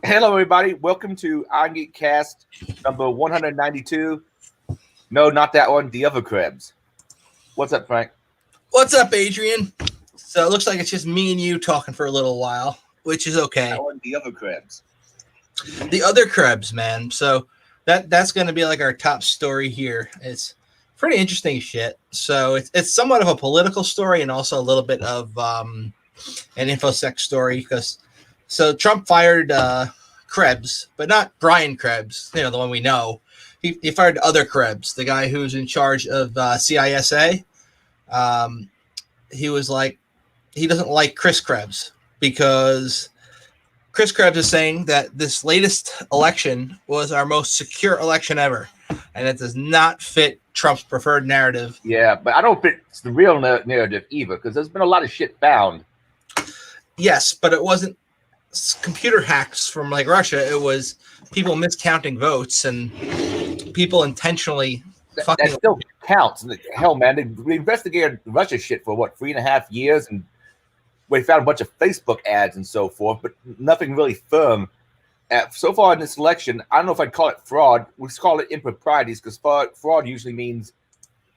Hello, everybody. Welcome to Irongeek Cast number 192. No, not that one. The other Krebs. What's up, Frank? What's up, Adrian? So it looks like it's just me and you talking for a little while, which is okay. That one, the other Krebs. The other Krebs, man. So that's going to be like our top story here. It's pretty interesting shit. So it's somewhat of a political story and also a little bit of an InfoSec story because so Trump fired Krebs, but not Brian Krebs, the one we know. He fired other Krebs, the guy who's in charge of CISA. He was like, he doesn't like Chris Krebs because Chris Krebs is saying that this latest election was our most secure election ever, and it does not fit Trump's preferred narrative. Yeah, but I don't think it's the real narrative either, because there's been a lot of shit found. Yes, but it wasn't computer hacks from like Russia. It was people miscounting votes and people intentionally fucking. That still counts. Hell, man, they investigated Russia shit for what, 3.5 years, and we found a bunch of Facebook ads and so forth, but nothing really firm. So far in this election, I don't know if I'd call it fraud. We call it improprieties because fraud usually means,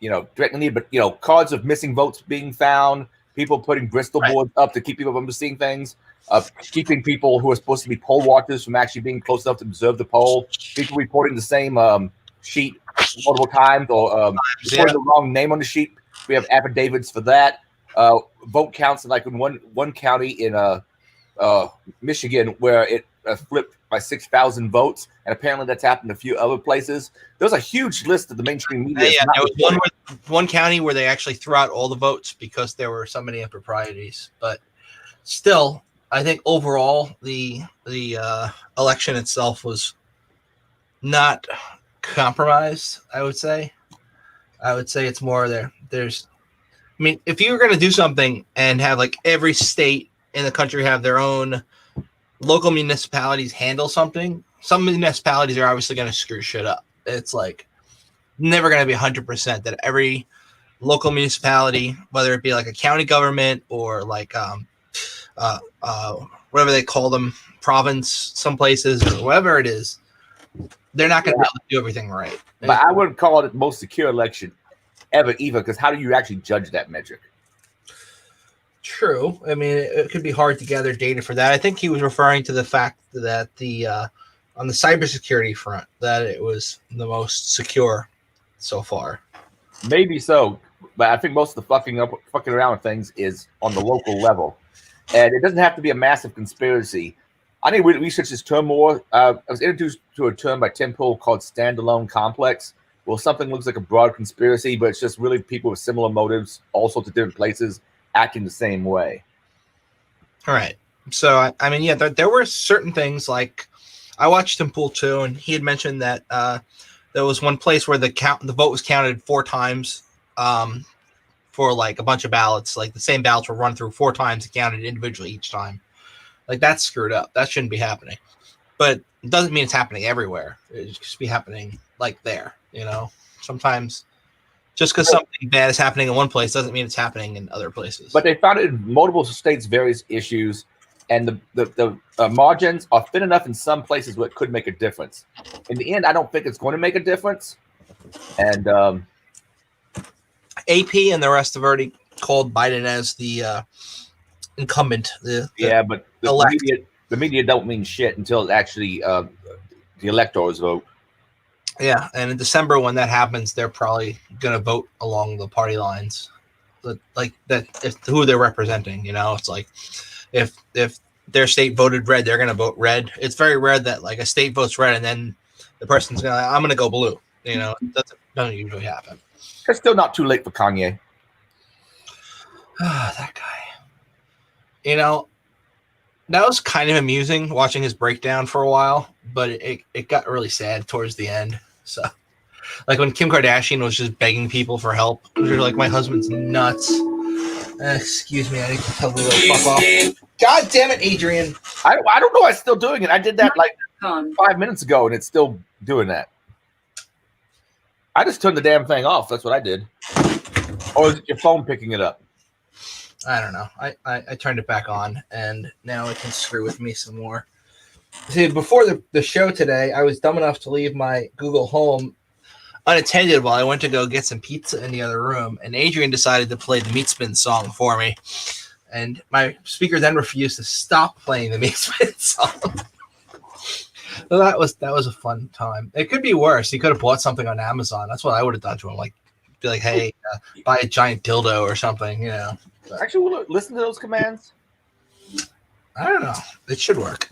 directly, but cards of missing votes being found, people putting Bristol boards up to keep people from seeing things, keeping people who are supposed to be poll watchers from actually being close enough to observe the poll, people reporting the same sheet multiple times or reporting the wrong name on the sheet. We have affidavits for that. Vote counts like in one county in Michigan where it flipped by 6,000 votes, and apparently that's happened in a few other places. There's a huge list of the mainstream media. Yeah, there was one county where they actually threw out all the votes because there were so many improprieties. But still, I think overall the election itself was not compromised. I would say it's more there's. I mean, if you were going to do something and have like every state in the country have their own local municipalities handle something, some municipalities are obviously going to screw shit up. It's like never going to be 100% that every local municipality, whether it be like a county government or like whatever they call them, province, some places or whatever it is, they're not going to be able to do everything right. But I wouldn't call it the most secure election ever either, because how do you actually judge that metric? True. I mean, it could be hard to gather data for that. I think he was referring to the fact that on the cybersecurity front, that it was the most secure so far. Maybe so, but I think most of the fucking around with things is on the local level, and it doesn't have to be a massive conspiracy. I need to research this term more. I was introduced to a term by Tim Pool called standalone complex. Well, something looks like a broad conspiracy, but it's just really people with similar motives, all sorts of different places, acting the same way. All right. So, I mean, yeah, there were certain things like I watched Tim Pool too, and he had mentioned that there was one place where the vote was counted 4 times for like a bunch of ballots. Like the same ballots were run through 4 times and counted individually each time. Like that's screwed up. That shouldn't be happening. But it doesn't mean it's happening everywhere. It just be happening like there. Sometimes just because something bad is happening in one place doesn't mean it's happening in other places. But they found it in multiple states, various issues, and the margins are thin enough in some places where it could make a difference. In the end, I don't think it's going to make a difference. And AP and the rest have already called Biden as the incumbent. But the media don't mean shit until it's actually the electors vote. Yeah, and in December when that happens, they're probably gonna vote along the party lines, like that. If who they're representing, it's like if their state voted red, they're gonna vote red. It's very rare that like a state votes red and then the person's I'm gonna go blue. That doesn't usually happen. It's still not too late for Kanye. That guy. That was kind of amusing watching his breakdown for a while, but it got really sad towards the end. So, like when Kim Kardashian was just begging people for help, they're like, "My husband's nuts." Excuse me, I need to tell the little fuck off. God damn it, Adrian! I don't know. I'm still doing it. I did that like 5 minutes ago, and it's still doing that. I just turned the damn thing off. That's what I did. Or is it your phone picking it up? I don't know. I turned it back on, and now it can screw with me some more. See, before the show today, I was dumb enough to leave my Google Home unattended while I went to go get some pizza in the other room, and Adrian decided to play the Meat Spin song for me. And my speaker then refused to stop playing the Meat Spin song. So that was a fun time. It could be worse. He could have bought something on Amazon. That's what I would have done to him. Like, be like, hey, buy a giant dildo or something, you know. But Actually, will it listen to those commands? I don't know. It should work.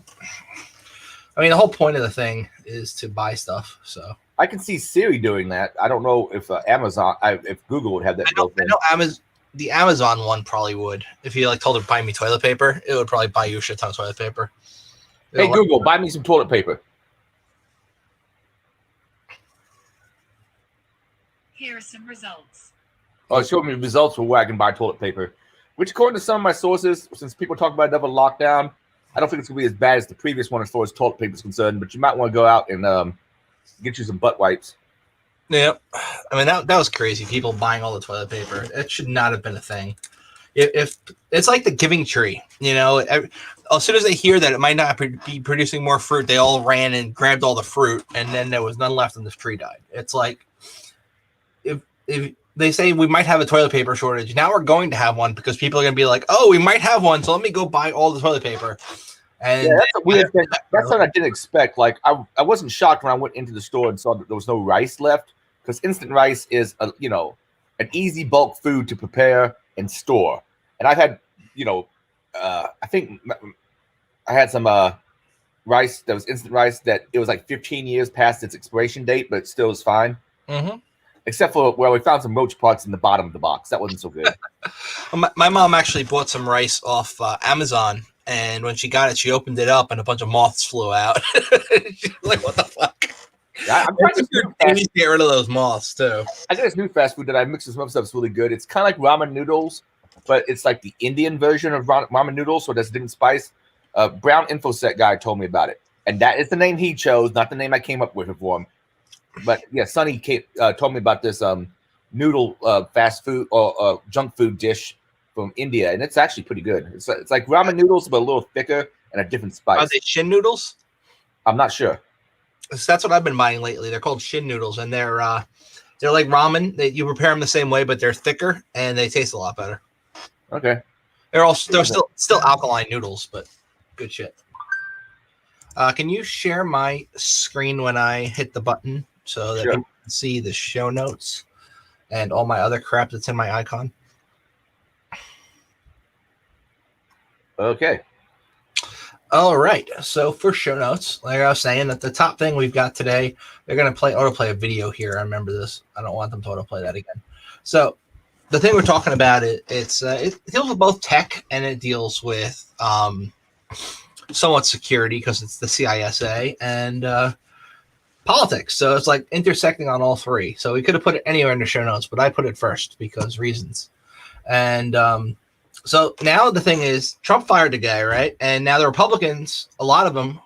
I mean, the whole point of the thing is to buy stuff. So I can see Siri doing that. I don't know if if Google would have that. I know the Amazon one probably would. If you like told it buy me toilet paper, it would probably buy you a shit ton of toilet paper. Hey Google, buy me some toilet paper. Here are some results. Oh, it showed me results for where I can buy toilet paper, which according to some of my sources, since people talk about another lockdown, I don't think it's going to be as bad as the previous one as far as toilet paper is concerned, but you might want to go out and get you some butt wipes. Yeah. I mean, that was crazy. People buying all the toilet paper. It should not have been a thing. If it's like the giving tree, you know, as soon as they hear that it might not be producing more fruit, they all ran and grabbed all the fruit, and then there was none left and the tree died. It's like, if they say we might have a toilet paper shortage, now we're going to have one because people are going to be like, oh, we might have one, so let me go buy all the toilet paper. And yeah, that's a weird thing. That's something I didn't expect. Like, I wasn't shocked when I went into the store and saw that there was no rice left, because instant rice is an easy bulk food to prepare and store. And I've had, I think I had some rice that was instant rice that it was like 15 years past its expiration date, but it still was fine. Mm-hmm. Except for where we found some roach parts in the bottom of the box. That wasn't so good. My mom actually bought some rice off Amazon, and when she got it, she opened it up, and a bunch of moths flew out. She's like, what the fuck? I'm trying to get rid of those moths, too. I got this new fast food that I mix with some other stuff. It's really good. It's kind of like ramen noodles, but it's like the Indian version of ramen noodles, so it has different spice. Brown InfoSec guy told me about it, and that is the name he chose, not the name I came up with for him. But yeah, Sonny told me about this noodle fast food or junk food dish from India, and it's actually pretty good. It's like ramen noodles, but a little thicker and a different spice. Are they shin noodles? I'm not sure. That's what I've been buying lately. They're called shin noodles, and they're like ramen. You prepare them the same way, but they're thicker and they taste a lot better. Okay. They're still alkaline noodles, but good shit. Can you share my screen when I hit the button so that people can see the show notes and all my other crap that's in my icon? Okay. All right. So for show notes, like I was saying, at the top thing we've got today, they're going to autoplay a video here. I remember this. I don't want them to autoplay that again. So the thing we're talking about, it deals with both tech and it deals with somewhat security because it's the CISA and politics. So it's like intersecting on all three. So we could have put it anywhere in the show notes, but I put it first because reasons. And so now the thing is, Trump fired the guy, right? And now the Republicans, a lot of them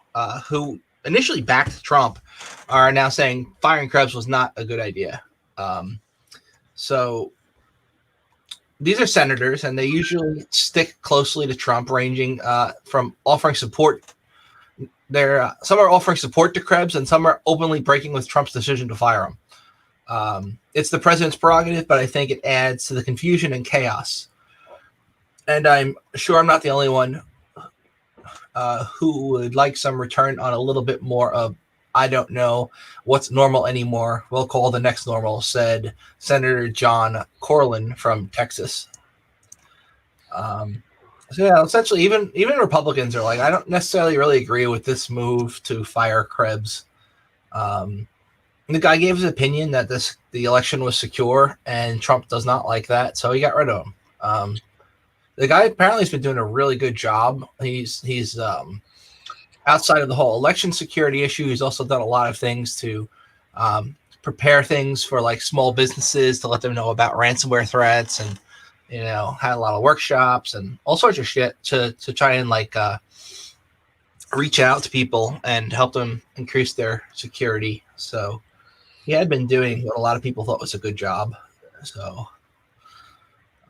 who initially backed Trump, are now saying firing Krebs was not a good idea. So these are senators, and they usually stick closely to Trump, ranging from offering support. Some are offering support to Krebs, and some are openly breaking with Trump's decision to fire him. It's the president's prerogative, but I think it adds to the confusion and chaos. And I'm sure I'm not the only one who would like some return on a little bit more of, I don't know what's normal anymore. We'll call the next normal, said Senator John Corlin from Texas. So yeah, essentially, even Republicans are like, I don't necessarily really agree with this move to fire Krebs. The guy gave his opinion that the election was secure, and Trump does not like that, so he got rid of him. The guy apparently has been doing a really good job. He's outside of the whole election security issue. He's also done a lot of things to prepare things for like small businesses to let them know about ransomware threats, and had a lot of workshops and all sorts of shit to try and like reach out to people and help them increase their security. So he had been doing what a lot of people thought was a good job. So.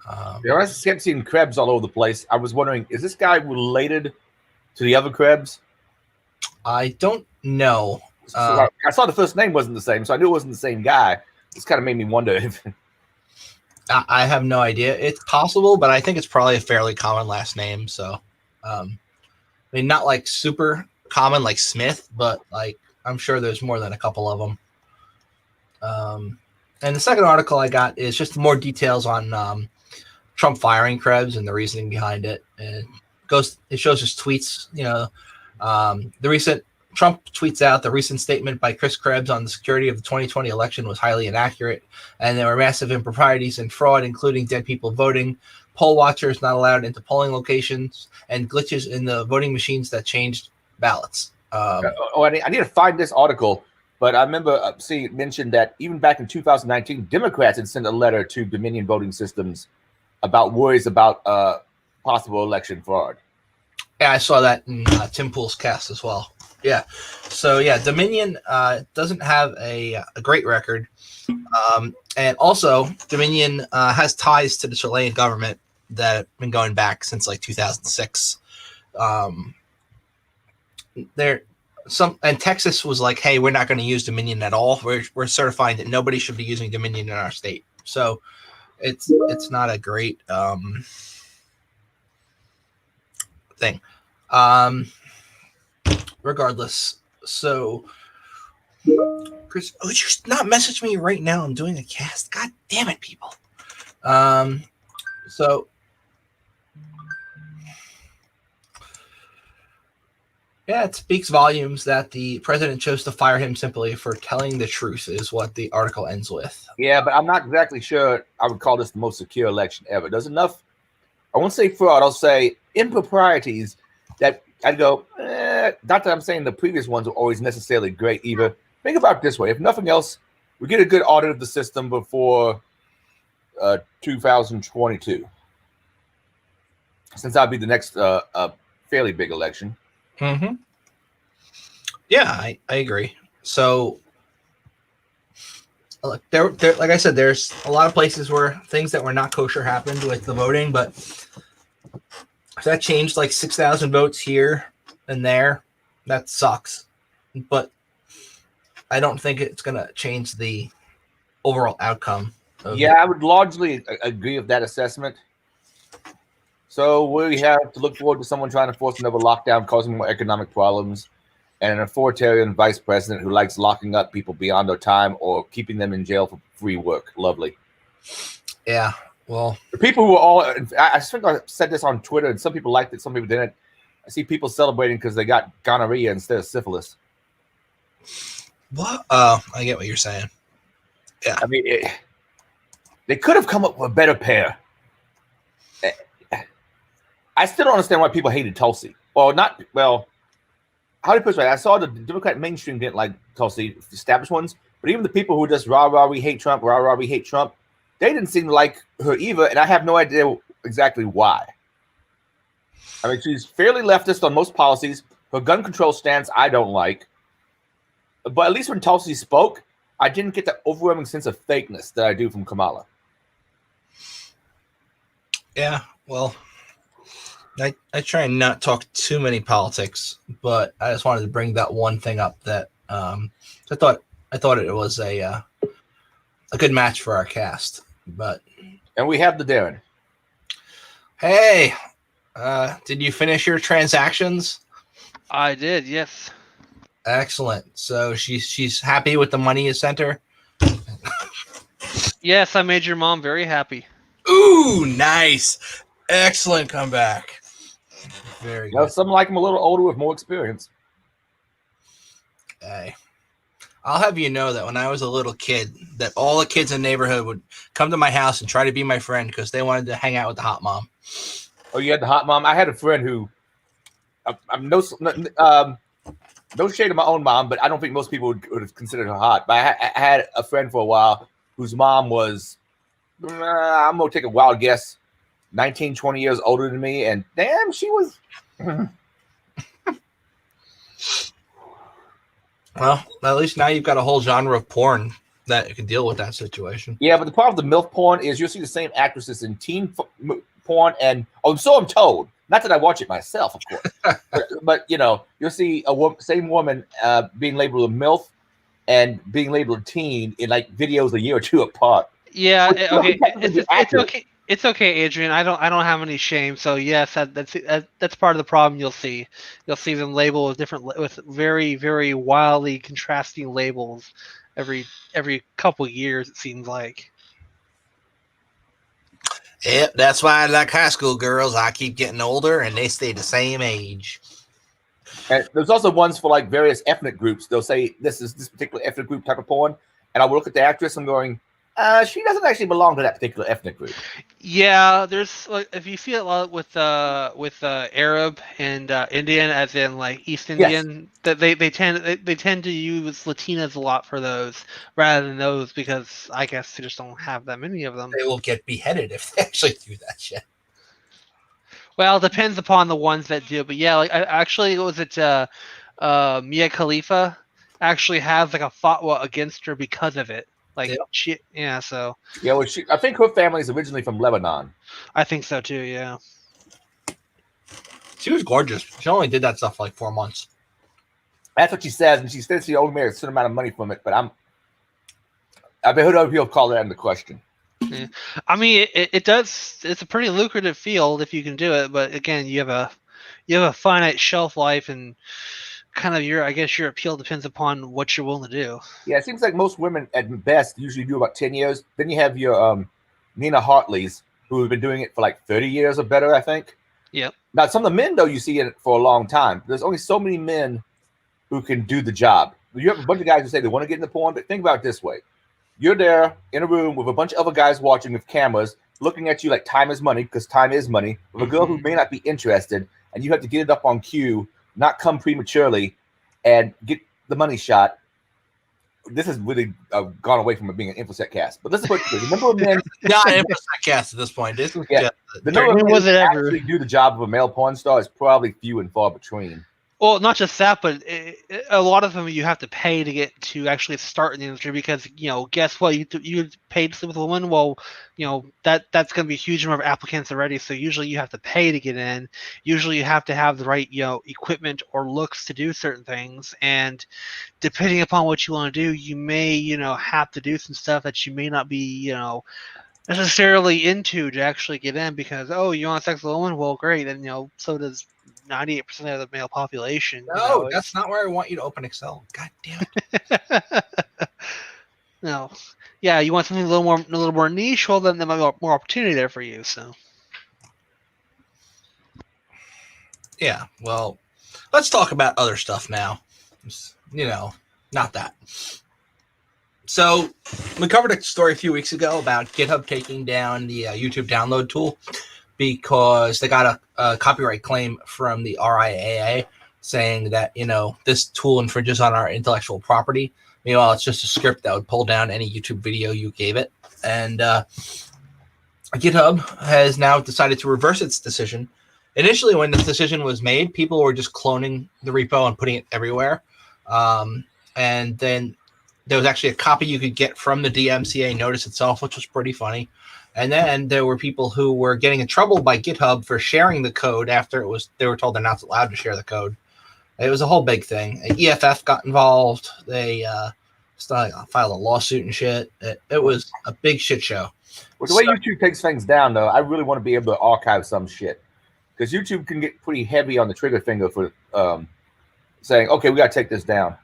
I kept seeing Krebs all over the place. I was wondering, is this guy related to the other Krebs? I don't know. So I saw the first name wasn't the same, so I knew it wasn't the same guy. This kind of made me wonder if. I have no idea. It's possible, but I think it's probably a fairly common last name. So, I mean, not like super common like Smith, but like I'm sure there's more than a couple of them. And the second article I got is just more details on Trump firing Krebs and the reasoning behind it. And it shows his tweets. The recent Trump tweets out the recent statement by Chris Krebs on the security of the 2020 election was highly inaccurate, and there were massive improprieties and fraud, including dead people voting, poll watchers not allowed into polling locations, and glitches in the voting machines that changed ballots. I need to find this article, but I remember seeing it mentioned that even back in 2019, Democrats had sent a letter to Dominion voting systems about worries about possible election fraud. Yeah, I saw that in Tim Pool's cast as well. Yeah. So, yeah, Dominion doesn't have a great record. And also, Dominion has ties to the Chilean government that have been going back since like 2006. And Texas was like, hey, we're not going to use Dominion at all. We're certifying that nobody should be using Dominion in our state. So it's not a great thing. Regardless, so Chris, would you not message me right now? I'm doing a cast. God damn it, people. So yeah, it speaks volumes that the president chose to fire him simply for telling the truth, is what the article ends with. Yeah, but I'm not exactly sure I would call this the most secure election ever. There's enough, I won't say fraud, I'll say improprieties that I'd go, not that I'm saying the previous ones were always necessarily great either. Think about it this way. If nothing else, we get a good audit of the system before 2022. Since that'll be the next fairly big election. Mm-hmm. Yeah, I agree. So, look, there, like I said, there's a lot of places where things that were not kosher happened with the voting, but that changed like 6,000 votes here and there. That sucks. But I don't think it's going to change the overall outcome. Yeah, I would largely agree with that assessment. So we have to look forward to someone trying to force another lockdown, causing more economic problems, and an authoritarian vice president who likes locking up people beyond their time or keeping them in jail for free work. Lovely. Yeah, well, the people who are all, I think I said this on Twitter, and some people liked it, some people didn't. I see people celebrating because they got gonorrhea instead of syphilis. What? I get what you're saying. Yeah. I mean, they could have come up with a better pair. I still don't understand why people hated Tulsi. How do you put it right? I saw the Democrat mainstream didn't like Tulsi, established ones, but even the people who just rah, we hate Trump, rah, we hate Trump, they didn't seem to like her either, and I have no idea exactly why. I mean, she's fairly leftist on most policies. Her gun control stance, I don't like. But at least when Tulsi spoke, I didn't get the overwhelming sense of fakeness that I do from Kamala. Yeah, well, I try and not talk too many politics, but I just wanted to bring that one thing up that I thought it was a good match for our cast. And we have the Darren. Hey, did you finish your transactions? I did, yes. Excellent. So she's happy with the money you sent her? Yes, I made your mom very happy. Ooh, nice. Excellent comeback. Very good. Some like him a little older with more experience. Hey, I'll have you know that when I was a little kid, that all the kids in the neighborhood would come to my house and try to be my friend because they wanted to hang out with the hot mom. Oh, you had the hot mom? I had a friend who, I'm no shade of my own mom, but I don't think most people would have considered her hot. But I had a friend for a while whose mom was, I'm going to take a wild guess, 19, 20 years older than me. And damn, she was. Well, at least now you've got a whole genre of porn that can deal with that situation. Yeah, but the problem with the MILF porn is you'll see the same actresses in teen porn, and so I'm told. Not that I watch it myself, of course, but you'll see same woman being labeled a MILF and being labeled a teen in like videos a year or two apart. Yeah. Okay. It's accurate. okay. It's okay, Adrian. I don't have any shame. So yes, that's part of the problem. You'll see them labeled with very, very wildly contrasting labels every couple years. It seems like. Yep, that's why I like high school girls. I keep getting older, and they stay the same age. And there's also ones for like various ethnic groups. They'll say this is this particular ethnic group type of porn, and I will look at the actress and going, she doesn't actually belong to that particular ethnic group. Yeah, there's like if you see it a lot with Arab and Indian, as in like East Indian, that they tend to use Latinas a lot for those rather than those because I guess they just don't have that many of them. They will get beheaded if they actually do that shit. Well, it depends upon the ones that do, but yeah, like actually, was it Mia Khalifa actually has like a fatwa against her because of it. Like so. Yeah, well, I think her family is originally from Lebanon. I think so too. Yeah. She was gorgeous. She only did that stuff for like 4 months. That's what she says, and she says she only made a certain amount of money from it. But I've heard other people call that into question. Yeah. I mean, it does. It's a pretty lucrative field if you can do it, but again, you have a finite shelf life, and kind of your appeal depends upon what you're willing to do. Yeah, it seems like most women at best usually do about 10 years. Then you have your Nina Hartleys, who have been doing it for like 30 years or better, I think. Yep. Now, some of the men, though, you see it for a long time. There's only so many men who can do the job. You have a bunch of guys who say they want to get in the porn, but think about it this way. You're there in a room with a bunch of other guys watching with cameras, looking at you like time is money, because time is money, with a girl who may not be interested, and you have to get it up on cue, not come prematurely, and get the money shot. This has really gone away from it being an InfoSec cast. But let's put it, the number of men... Not an InfoSec cast at this point. This was the number of men who actually do the job of a male porn star is probably few and far between. Well, not just that, but a lot of them you have to pay to get to actually start in the industry because guess what? You paid to sleep with a woman. Well, that's going to be a huge number of applicants already. So usually you have to pay to get in. Usually you have to have the right equipment or looks to do certain things. And depending upon what you want to do, you may have to do some stuff that you may not be necessarily into to actually get in because you want sex with a woman? Well, great. And so does 98% of the male population. No, that's not where I want you to open Excel. God damn it. No. Yeah, you want something a little more niche, well then there might be more opportunity there for you. So yeah, well, let's talk about other stuff now. Not that. So we covered a story a few weeks ago about GitHub taking down the YouTube download tool because they got a copyright claim from the RIAA saying that, this tool infringes on our intellectual property. Meanwhile, it's just a script that would pull down any YouTube video you gave it. And GitHub has now decided to reverse its decision. Initially, when the decision was made, people were just cloning the repo and putting it everywhere. And then there was actually a copy you could get from the DMCA notice itself, which was pretty funny. And then there were people who were getting in trouble by GitHub for sharing the code after they were told they're not allowed to share the code. It was a whole big thing. EFF got involved. They filed a lawsuit and shit. It was a big shit show. Well, the way YouTube takes things down, though, I really want to be able to archive some shit. Because YouTube can get pretty heavy on the trigger finger for saying, okay, we got to take this down.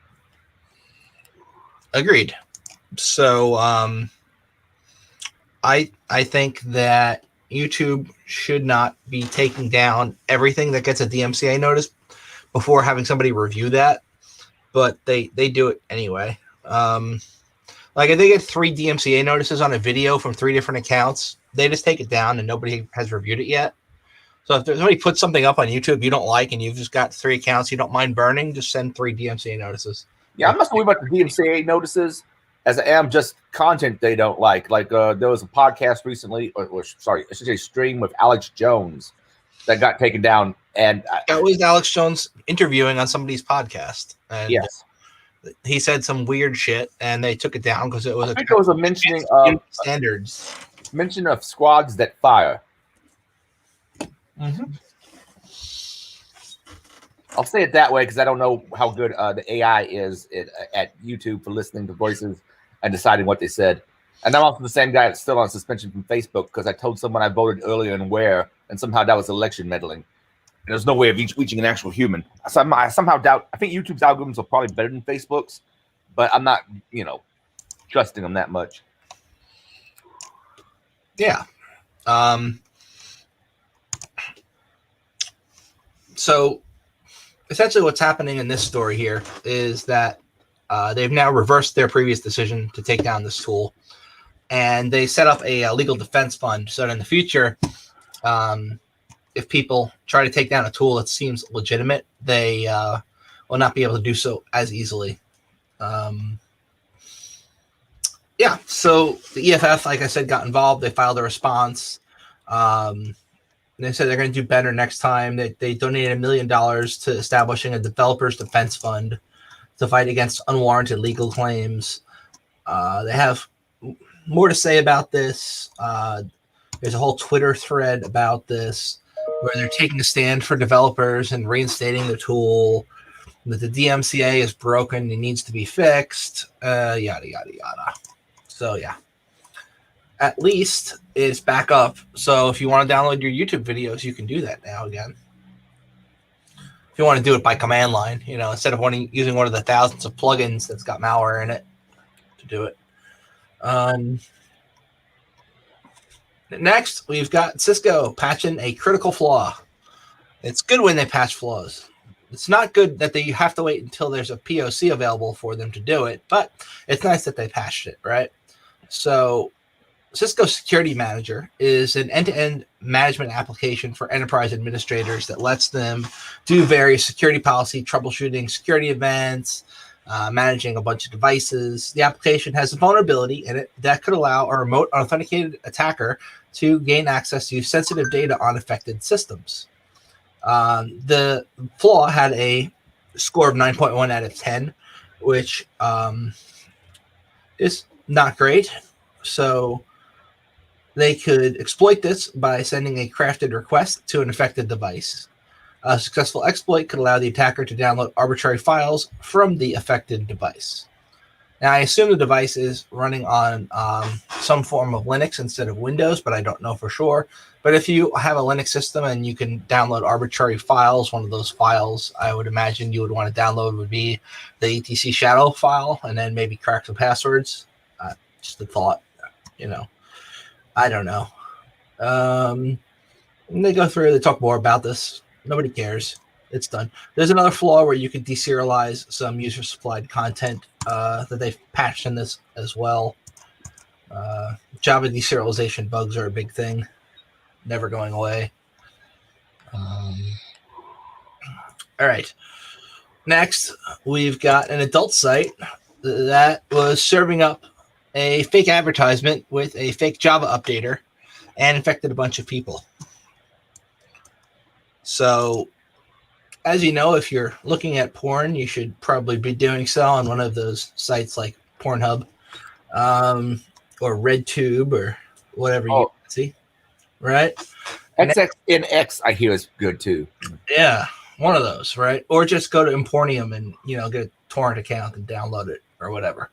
Agreed. So I think that YouTube should not be taking down everything that gets a DMCA notice before having somebody review that, but they do it anyway. Like if they get 3 DMCA notices on a video from 3 different accounts, they just take it down and nobody has reviewed it yet. So if somebody puts something up on YouTube you don't like and you've just got 3 accounts you don't mind burning, just send 3 DMCA notices. Yeah, I'm not worried about the DMCA notices as I am just content they don't like. Like there was a podcast recently, or sorry, I should say stream with Alex Jones that got taken down. And that was Alex Jones interviewing on somebody's podcast. And yes. He said some weird shit and they took it down because it was there was a mentioning of standards. Mention of squads that fire. I'll say it that way because I don't know how good the AI is at YouTube for listening to voices and deciding what they said. And I'm also the same guy that's still on suspension from Facebook because I told someone I voted earlier and where, and somehow that was election meddling. And there's no way of reaching an actual human. So I somehow doubt. I think YouTube's algorithms are probably better than Facebook's, but I'm not, trusting them that much. Yeah. So essentially what's happening in this story here is that they've now reversed their previous decision to take down this tool, and they set up a legal defense fund so that in the future, if people try to take down a tool that seems legitimate, they will not be able to do so as easily. Yeah, so the EFF, like I said, got involved. They filed a response. They said they're going to do better next time. They donated $1 million to establishing a developers defense fund to fight against unwarranted legal claims. They have more to say about this. There's a whole Twitter thread about this where they're taking a stand for developers and reinstating the tool, that the DMCA is broken and needs to be fixed, yada, yada, yada. So, yeah. At least it's back up. So if you want to download your YouTube videos, you can do that now again. If you want to do it by command line, instead of using one of the thousands of plugins that's got malware in it to do it. Next, we've got Cisco patching a critical flaw. It's good when they patch flaws. It's not good that you have to wait until there's a POC available for them to do it, but it's nice that they patched it, right? So Cisco Security Manager is an end-to-end management application for enterprise administrators that lets them do various security policy, troubleshooting security events, managing a bunch of devices. The application has a vulnerability in it that could allow a remote authenticated attacker to gain access to sensitive data on affected systems. The flaw had a score of 9.1 out of 10, which is not great. So they could exploit this by sending a crafted request to an affected device. A successful exploit could allow the attacker to download arbitrary files from the affected device. Now, I assume the device is running on some form of Linux instead of Windows, but I don't know for sure. But if you have a Linux system and you can download arbitrary files, one of those files I would imagine you would want to download would be the etc shadow file, and then maybe crack some passwords. Just a thought, I don't know. And they go through, they talk more about this. Nobody cares. It's done. There's another flaw where you can deserialize some user-supplied content that they've patched in this as well. Java deserialization bugs are a big thing. Never going away. All right. Next, we've got an adult site that was serving up a fake advertisement with a fake Java updater and infected a bunch of people. So, as you know, if you're looking at porn, you should probably be doing so on one of those sites like Pornhub or RedTube or whatever you see, right? XXNX, I hear, is good too. Yeah, one of those, right? Or just go to Impornium and get a torrent account and download it or whatever.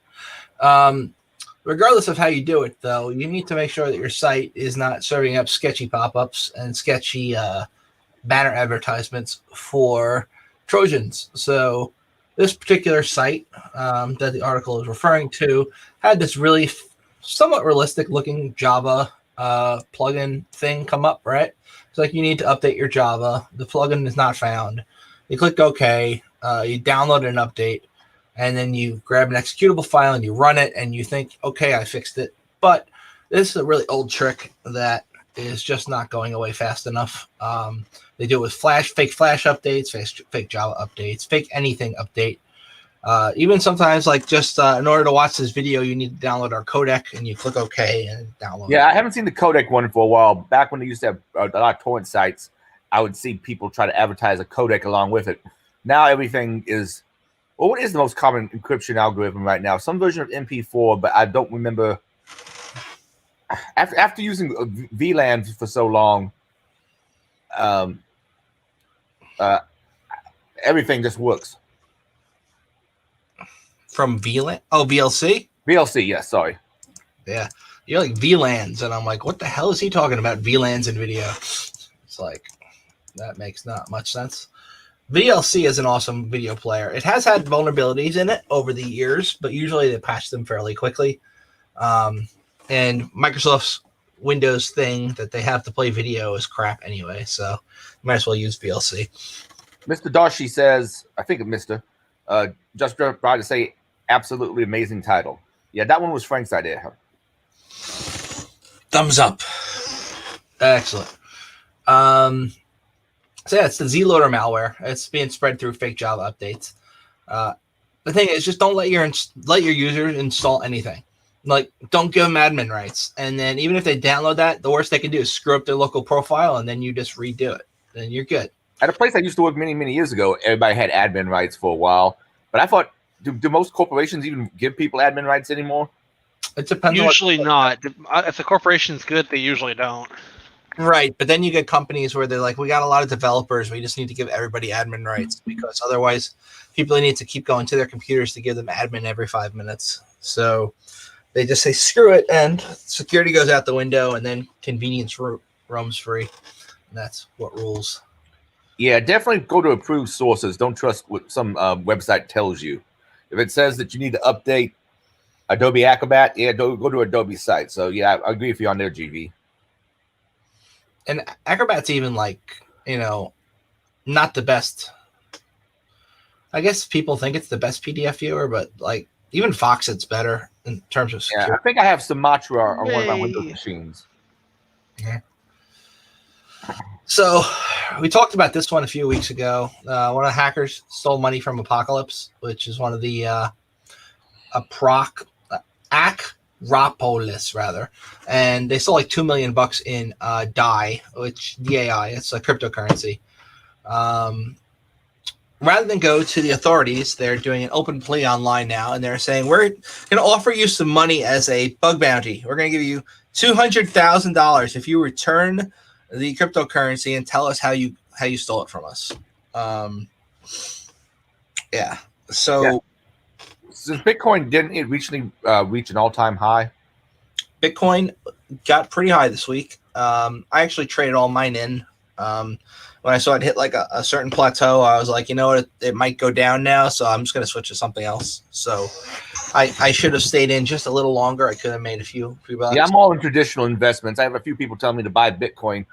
Regardless of how you do it, though, you need to make sure that your site is not serving up sketchy pop-ups and sketchy banner advertisements for Trojans. So this particular site that the article is referring to had this really somewhat realistic-looking Java plugin thing come up, right? It's like you need to update your Java. The plugin is not found. You click OK. You download an update. And then you grab an executable file and you run it and you think, okay, I fixed it. But this is a really old trick that is just not going away fast enough. They do it with fake Flash updates, fake Java updates, fake anything update. Even sometimes, like just in order to watch this video, you need to download our codec and you click OK and download it. I haven't seen the codec one for a while. Back when they used to have a lot of torrent sites, I would see people try to advertise a codec along with it. Now everything is... Well, what is the most common encryption algorithm right now? Some version of MP4, but I don't remember. After using VLAN for so long, everything just works. From VLAN? Oh, VLC? VLC, yes, sorry. Yeah. You're like VLANs, and I'm like, what the hell is he talking about? VLANs in video. It's like, that makes not much sense. VLC is an awesome video player. It has had vulnerabilities in it over the years, but usually they patch them fairly quickly. And Microsoft's Windows thing that they have to play video is crap anyway, so you might as well use VLC. Mr. Darshi says, I think Mr. Just proud to say, absolutely amazing title. Yeah, that one was Frank's idea. Thumbs up. Excellent. So yeah, it's the Z-Loader malware. It's being spread through fake Java updates. The thing is, just don't let your users install anything. Like, don't give them admin rights. And then even if they download that, the worst they can do is screw up their local profile, and then you just redo it. Then you're good. At a place I used to work many, many years ago, everybody had admin rights for a while. But I thought, do most corporations even give people admin rights anymore? It depends. Usually not. If the corporation's good, they usually don't. Right, but then you get companies where they're like, we got a lot of developers, we just need to give everybody admin rights, because otherwise people need to keep going to their computers to give them admin every 5 minutes. So they just say, screw it, and security goes out the window, and then convenience roams free. And that's what rules. Yeah, definitely go to approved sources. Don't trust what some website tells you. If it says that you need to update Adobe Acrobat, yeah, go to Adobe site. So yeah, I agree with you on there, GV. And Acrobat's even like, not the best. I guess people think it's the best PDF viewer, but like even Foxit's better in terms of security. Yeah, I think I have Sumatra on one of my Windows machines. Yeah. So we talked about this one a few weeks ago. One of the hackers stole money from Apocalypse, which is one of the Acropolis, rather, and they stole like $2 million in DAI, DAI. It's a cryptocurrency. Rather than go to the authorities, they're doing an open plea online now, and they're saying, we're going to offer you some money as a bug bounty. We're going to give you $200,000 if you return the cryptocurrency and tell us how you stole it from us. Yeah. So. Yeah. Since Bitcoin didn't it recently reach an all-time high? Bitcoin got pretty high this week. I actually traded all mine in. When I saw it hit like a certain plateau, I was like, you know what, it might go down now, so I'm just going to switch to something else. So I should have stayed in just a little longer. I could have made a few bucks. Yeah, I'm all in traditional investments. I have a few people telling me to buy Bitcoin,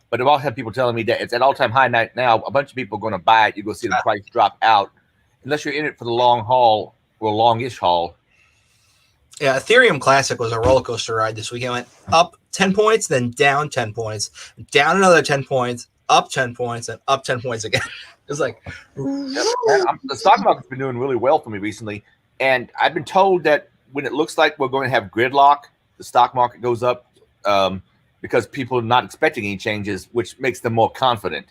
but I've also had people telling me that it's at all-time high now. A bunch of people are going to buy it. You go see the price drop out. Unless you're in it for the long haul or longish haul. Yeah, Ethereum Classic was a roller coaster ride this week. It went up 10 points, then down 10 points, down another 10 points, up 10 points, and up 10 points again. It's like, the stock market's been doing really well for me recently, and I've been told that when it looks like we're going to have gridlock, the stock market goes up because people are not expecting any changes, which makes them more confident.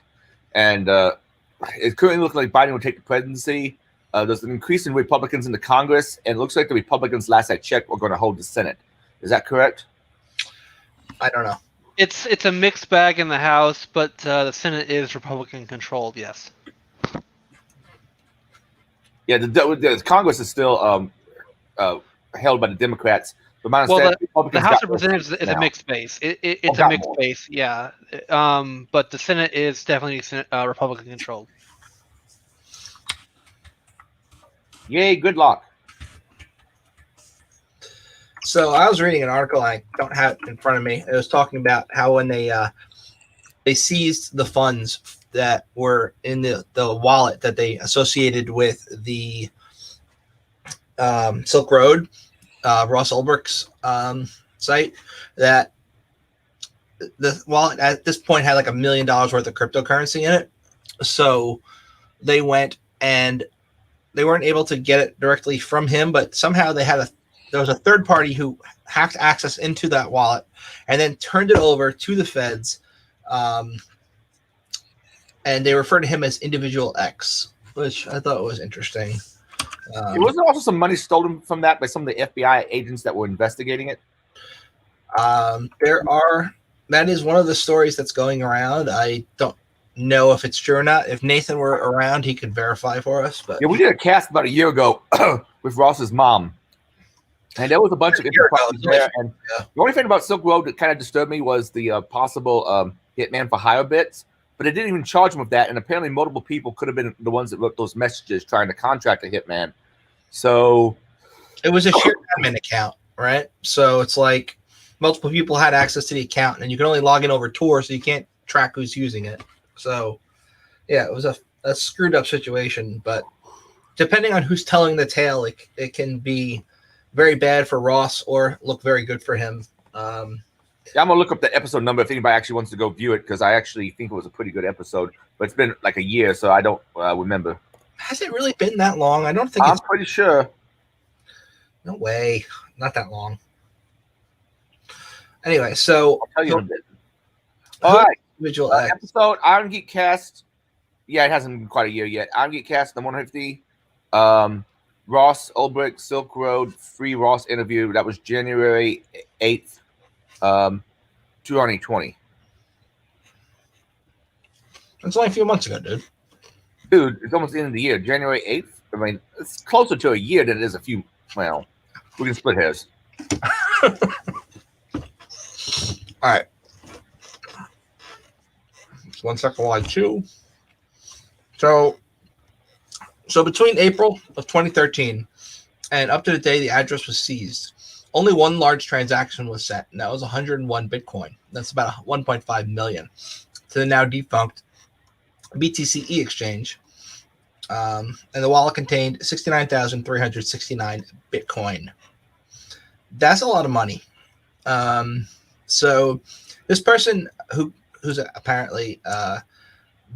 And it currently looks like Biden will take the presidency. There's an increase in Republicans in the Congress, and it looks like the Republicans, last I checked, are going to hold the Senate. Is that correct? I don't know. It's a mixed bag in the House, but the Senate is Republican controlled. Yes. Yeah, the Congress is still held by the Democrats. But my Well, understanding, the House of Representatives is a mixed base. It's a mixed base, yeah. But the Senate is definitely Republican controlled. Yay, good luck. So I was reading an article, I don't have it in front of me. It was talking about how when they seized the funds that were in the wallet that they associated with the Silk Road, Ross Ulbricht's site, that the wallet at this point had like $1 million worth of cryptocurrency in it. So they went and they weren't able to get it directly from him, but somehow there was a third party who hacked access into that wallet and then turned it over to the feds. And they refer to him as Individual X, which I thought was interesting. Wasn't also some money stolen from that by some of the FBI agents that were investigating it? That is one of the stories that's going around. I don't know if it's true or not. If Nathan were around, he could verify for us. But Yeah, we did a cast about a year ago with Ross's mom. And there was a bunch of improprieties there. And the only thing about Silk Road that kind of disturbed me was the possible hitman for hire bits. But it didn't even charge him with that. And apparently multiple people could have been the ones that wrote those messages trying to contract a hitman. So it was a shared admin account, right? So it's like multiple people had access to the account, and you can only log in over Tor, so you can't track who's using it. So, yeah, it was a screwed up situation. But depending on who's telling the tale, it can be very bad for Ross or look very good for him. Yeah, I'm gonna look up the episode number if anybody actually wants to go view it, because I actually think it was a pretty good episode. But it's been like a year, so I don't remember. Has it really been that long? I don't think I'm pretty sure. No way, not that long. Anyway, so I'll tell you in a bit. All right, individual episode Irongeek cast. Yeah, it hasn't been quite a year yet. Irongeek cast the 150. Ross Ulbricht Silk Road free Ross interview. That was January 8th, 2020. That's only a few months ago, dude. Dude, it's almost the end of the year. January 8th. I mean, it's closer to a year than it is a few. Well, we can split hairs. All right. Just 1 second while I chew. So between April of 2013 and up to the day the address was seized, only one large transaction was sent, and that was 101 Bitcoin. That's about 1.5 million to the now defunct BTCE exchange. And the wallet contained 69,369 Bitcoin. That's a lot of money. So this person who's apparently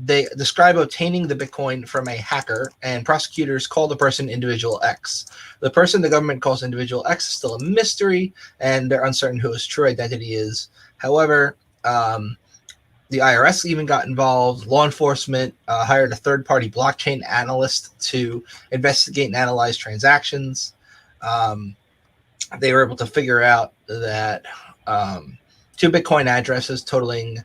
they describe obtaining the Bitcoin from a hacker, and prosecutors call the person Individual X. The person the government calls Individual X is still a mystery, and they're uncertain who his true identity is. However, the IRS even got involved. Law enforcement hired a third-party blockchain analyst to investigate and analyze transactions. They were able to figure out that 2 Bitcoin addresses totaling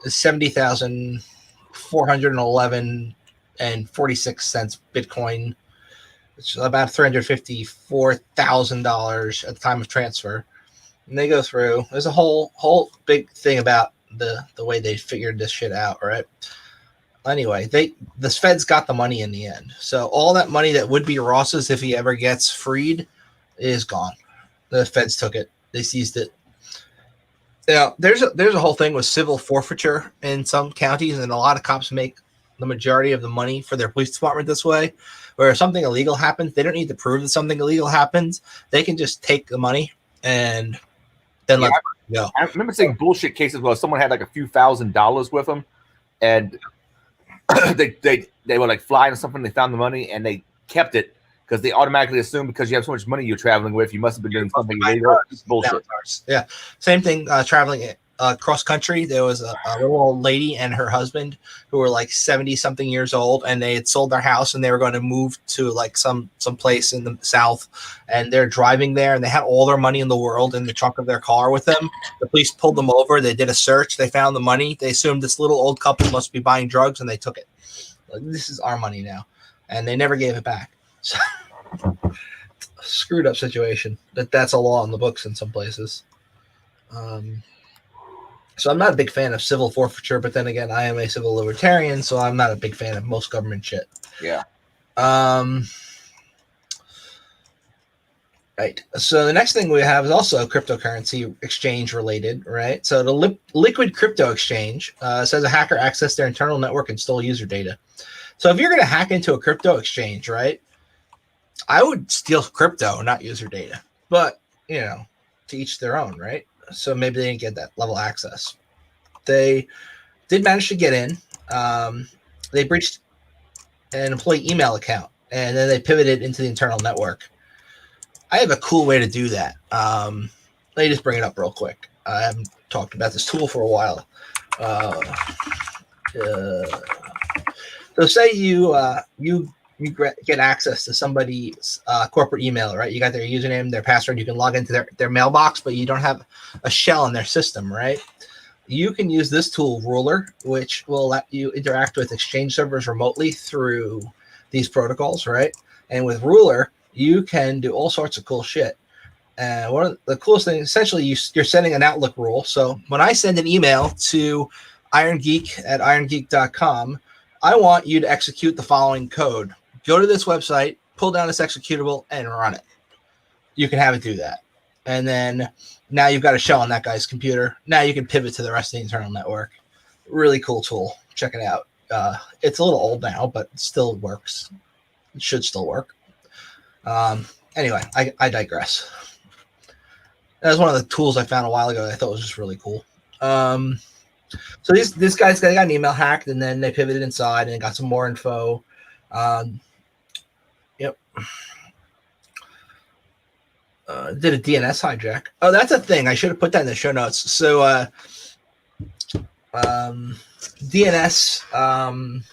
70,411 and 46 cents Bitcoin, which is about $354,000 at the time of transfer. And they go through. There's a whole big thing about the way they figured this shit out, right? Anyway, the feds got the money in the end. So all that money that would be Ross's if he ever gets freed is gone. The feds took it. They seized it. Now, there's a whole thing with civil forfeiture in some counties, and a lot of cops make the majority of the money for their police department this way, where if something illegal happens, they don't need to prove that something illegal happens. They can just take the money and then let it go. I remember seeing bullshit cases where someone had like a few $1,000s with them, and they were like flying or something. They found the money and they kept it because they automatically assume because you have so much money you're traveling with, you must have been doing something illegal. It's bullshit. Yeah, same thing. Traveling cross country, there was a little old lady and her husband who were like 70-something years old, and they had sold their house and they were going to move to like some place in the south, and they're driving there and they had all their money in the world in the trunk of their car with them. The police pulled them over. They did a search. They found the money. They assumed this little old couple must be buying drugs, and they took it. Like, this is our money now, and they never gave it back. So, screwed up situation. That's a law in the books in some places. So I'm not a big fan of civil forfeiture, but then again, I am a civil libertarian, so I'm not a big fan of most government shit. Yeah. Right. So the next thing we have is also cryptocurrency exchange related, right? So the Liquid Crypto Exchange says a hacker accessed their internal network and stole user data. So if you're going to hack into a crypto exchange, right, I would steal crypto, not user data. But, you know, to each their own, right? So maybe they didn't get that level of access. They did manage to get in. They breached an employee email account, and then they pivoted into the internal network. I have a cool way to do that. Let me just bring it up real quick. I haven't talked about this tool for a while. So say you get access to somebody's corporate email, right? You got their username, their password. You can log into their mailbox, but you don't have a shell in their system, right? you can use this tool, Ruler, which will let you interact with Exchange servers remotely through these protocols, right? And with Ruler, you can do all sorts of cool shit. And one of the coolest things, essentially, you're sending an Outlook rule. So when I send an email to Irongeek at irongeek.com, I want you to execute the following code. Go to this website, pull down this executable, and run it. You can have it do that. And then now you've got a shell on that guy's computer. Now you can pivot to the rest of the internal network. Really cool tool. Check it out. It's a little old now, but it still works. It should still work. Anyway, I digress. That was one of the tools I found a while ago that I thought was just really cool. So this guy's got an email hacked, and then they pivoted inside and got some more info. Yep. Did a DNS hijack. Oh, that's a thing. I should have put that in the show notes. So DNS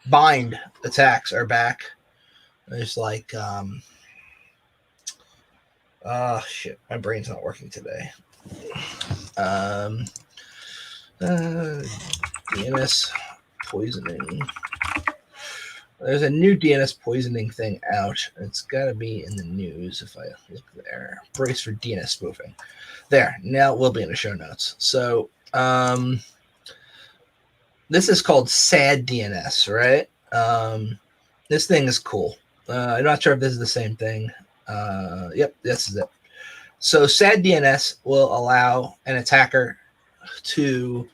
bind attacks are back. There's like shit, my brain's not working today. DNS poisoning. There's a new DNS poisoning thing out. It's got to be in the news if I look there. Brace for DNS spoofing. There. Now it will be in the show notes. So this is called SAD DNS, right? This thing is cool. I'm not sure if this is the same thing. Yep, this is it. So SAD DNS will allow an attacker to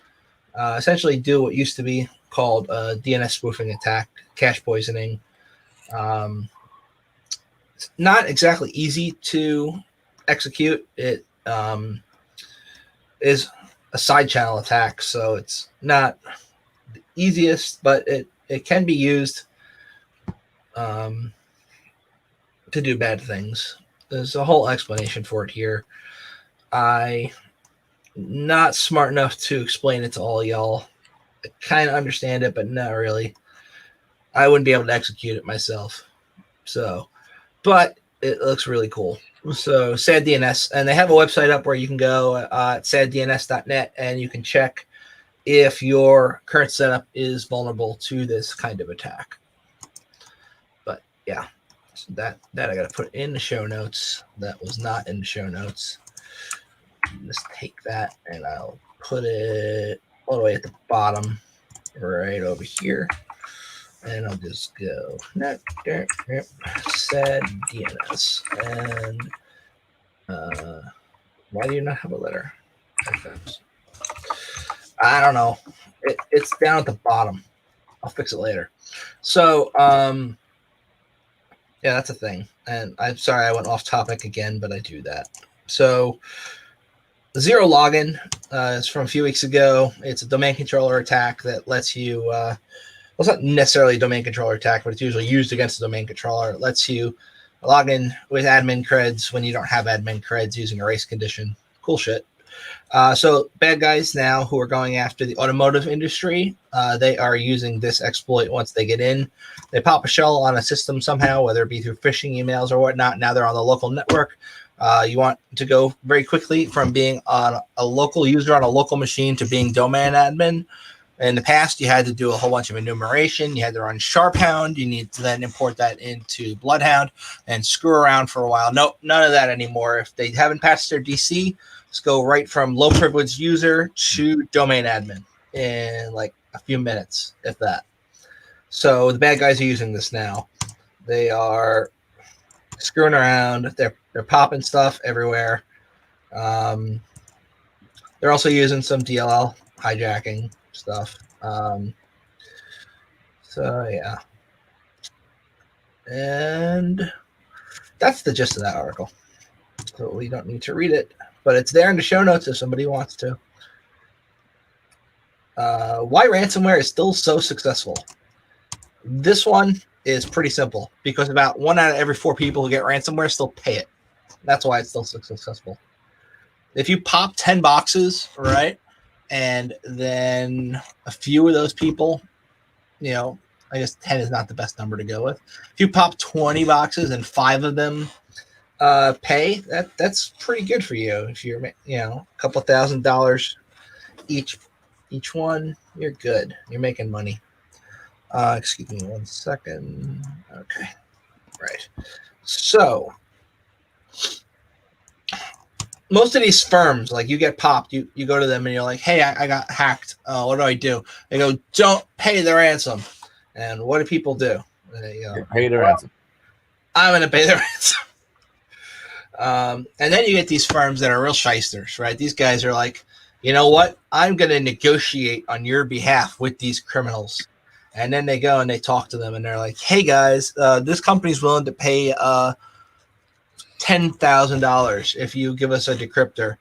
essentially do what used to be called a DNS spoofing attack, cache poisoning. It's not exactly easy to execute. It is a side channel attack, so it's not the easiest, but it can be used to do bad things. There's a whole explanation for it here. I'm not smart enough to explain it to all y'all. I kind of understand it, but not really. I wouldn't be able to execute it myself. So, but it looks really cool. So SAD DNS, and they have a website up where you can go at saddns.net, and you can check if your current setup is vulnerable to this kind of attack. But yeah, so that I got to put in the show notes. That was not in the show notes. Just take that and I'll put it all the way at the bottom, right over here. And I'll just go SAD DNS. And why do you not have a letter? I don't know. It's down at the bottom. I'll fix it later. So yeah, that's a thing. And I'm sorry I went off topic again, but I do that. So Zero Login is from a few weeks ago. It's a domain controller attack that lets you, well, it's not necessarily a domain controller attack, but it's usually used against the domain controller. It lets you log in with admin creds when you don't have admin creds using a race condition. Cool shit. So bad guys now who are going after the automotive industry, they are using this exploit once they get in. They pop a shell on a system somehow, whether it be through phishing emails or whatnot. Now they're on the local network. You want to go very quickly from being on a local user on a local machine to being domain admin. In the past, you had to do a whole bunch of enumeration. You had to run Sharphound. You need to then import that into Bloodhound and screw around for a while. No, none of that anymore. If they haven't patched their DC, just go right from low privileged user to domain admin in like a few minutes, if that. So the bad guys are using this now. They are screwing around. They're popping stuff everywhere. They're also using some DLL hijacking stuff. So yeah. And that's the gist of that article. So we don't need to read it, but it's there in the show notes if somebody wants to. Why ransomware is still so successful. This one is pretty simple because about 1 out of every 4 people who get ransomware still pay it. That's why it's still so successful. If you pop 10 boxes, right, and then a few of those people, you know, I guess 10 is not the best number to go with. If you pop 20 boxes and 5 of them pay, that's pretty good for you. If you're, you know, a couple $1,000 each one, you're good. You're making money. Excuse me 1 second. Okay. Right. So most of these firms, like you get popped, you go to them and you're like, hey, I got hacked. What do? They go, don't pay the ransom. And what do people do? They pay the ransom. I'm going to pay the ransom. And then you get these firms that are real shysters, right? These guys are like, you know what? I'm going to negotiate on your behalf with these criminals. And then they go and they talk to them and they're like, hey guys, this company's willing to pay $10,000 if you give us a decryptor.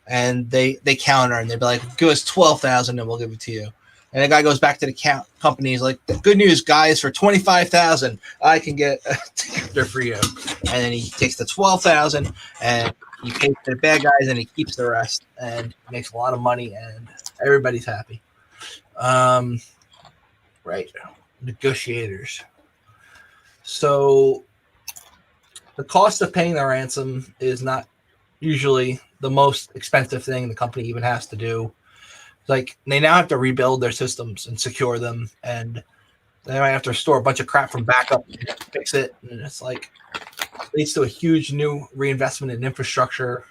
And they counter and they'd be like, give us $12,000 and we'll give it to you. And the guy goes back to the company. He's like, good news, guys, for $25,000, I can get a decryptor for you. And then he takes the $12,000 and he pays the bad guys and he keeps the rest and makes a lot of money and everybody's happy. Right. Negotiators. So the cost of paying the ransom is not usually the most expensive thing the company even has to do. Like they now have to rebuild their systems and secure them, and they might have to store a bunch of crap from backup and fix it. And it's like leads to a huge new reinvestment in infrastructure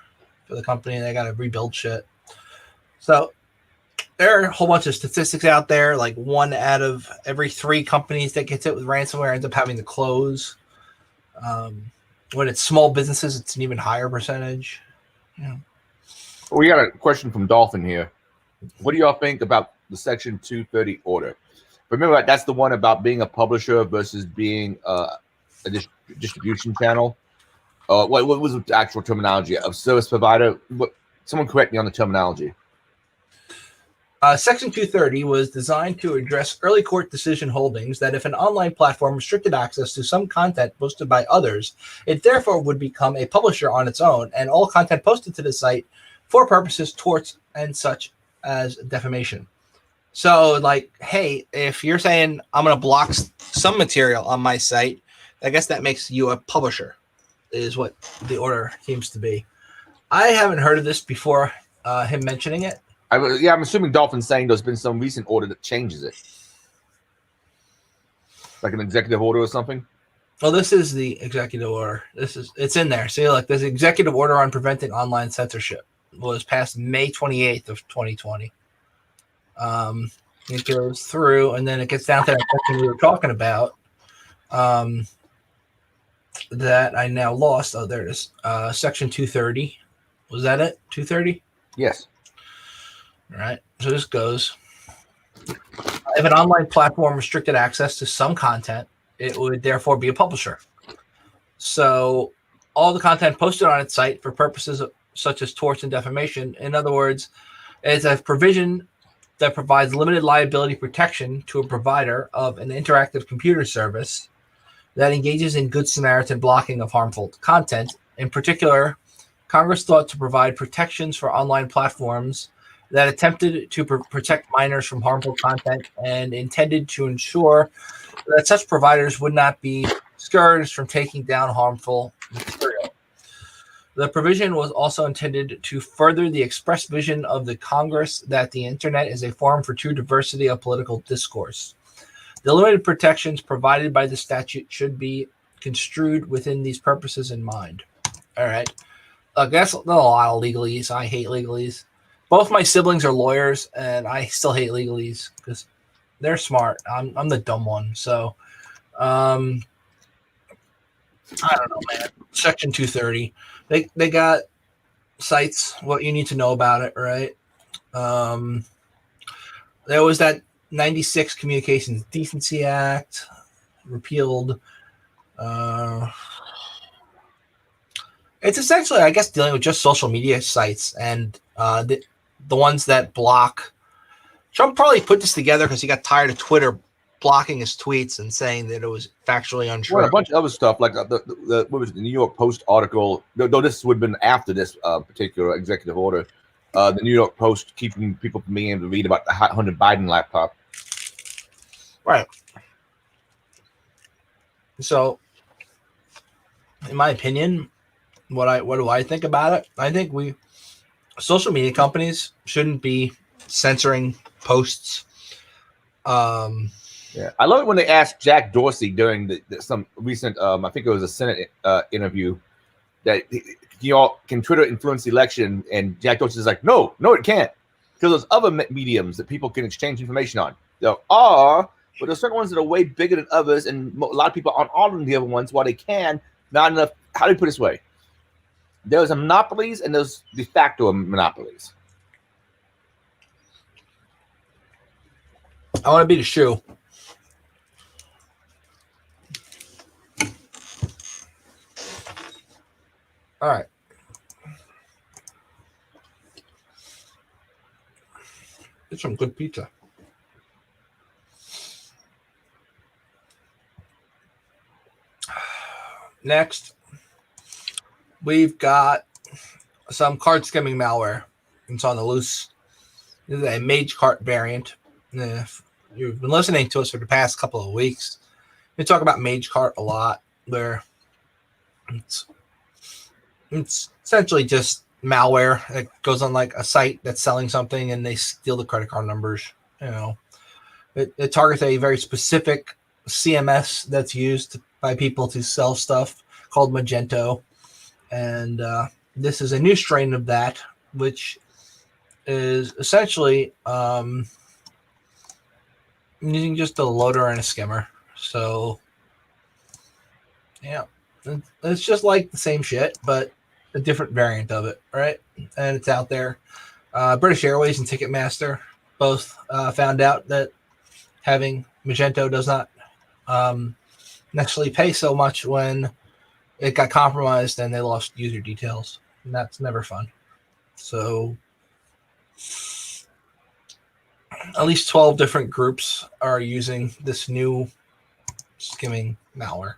for the company. They got to rebuild shit. So there are a whole bunch of statistics out there. Like 1 out of every 3 companies that gets hit with ransomware ends up having to close. When it's small businesses, it's an even higher percentage. Yeah. We got a question from Dolphin here. What do y'all think about the Section 230 order? Remember, that's the one about being a publisher versus being a distribution channel. What was the actual terminology? A service provider? Someone correct me on the terminology. Section 230 was designed to address early court decision holdings that if an online platform restricted access to some content posted by others, it therefore would become a publisher on its own, and all content posted to the site for purposes torts and such as defamation. So like, hey, if you're saying I'm going to block some material on my site, I guess that makes you a publisher, is what the order seems to be. I haven't heard of this before him mentioning it. I'm assuming Dolphin's saying there's been some recent order that changes it. Like an executive order or something? Well, this is the executive order. It's in there. See, like this executive order on preventing online censorship was passed May 28th of 2020. It goes through, and then it gets down to that section we were talking about that I now lost. Oh, there it is. Section 230. Was that it? 230? Yes. All right. So this goes. If an online platform restricted access to some content, it would therefore be a publisher. So all the content posted on its site for purposes such as torts and defamation, in other words, is a provision that provides limited liability protection to a provider of an interactive computer service that engages in Good Samaritan blocking of harmful content. In particular, Congress thought to provide protections for online platforms that attempted to protect minors from harmful content and intended to ensure that such providers would not be discouraged from taking down harmful material. The provision was also intended to further the express vision of the Congress that the internet is a forum for true diversity of political discourse. The limited protections provided by the statute should be construed within these purposes in mind. All right. That's a lot of legalese. I hate legalese. Both my siblings are lawyers, and I still hate legalese because they're smart. I'm the dumb one. So, I don't know, man. Section 230. They got sites, what you need to know about it, right? There was that 96 Communications Decency Act repealed. It's essentially, I guess, dealing with just social media sites and the ones that block. Trump probably put this together because he got tired of Twitter blocking his tweets and saying that it was factually untrue. Well, a bunch of other stuff, like what was it, the New York Post article, though this would have been after this particular executive order, the New York Post keeping people from being able to read about the Hunter Biden laptop. Right. So, in my opinion, what do I think about it? I think social media companies shouldn't be censoring posts. Yeah, I love it when they asked Jack Dorsey during some recent, I think it was a Senate interview, that can Twitter influence the election, and Jack Dorsey is like, no, it can't, because there's other mediums that people can exchange information on. There are, but there's certain ones that are way bigger than others, and a lot of people aren't on the other ones. While they can, not enough. How do you put it this way? There's monopolies and there's de facto monopolies. I want to be the shoe. All right. It's some good pizza. Next, we've got some card skimming malware. It's on the loose. This is a Magecart variant. If you've been listening to us for the past couple of weeks, we talk about Magecart a lot, where it's essentially just malware that goes on like a site that's selling something, and they steal the credit card numbers. It targets a very specific CMS that's used by people to sell stuff called Magento, and this is a new strain of that, which is essentially using just a loader and a skimmer. So yeah, it's just like the same shit, but a different variant of it, right? And it's out there. British Airways and Ticketmaster both found out that having Magento does not necessarily pay so much when it got compromised and they lost user details. And that's never fun. So at least 12 different groups are using this new skimming malware.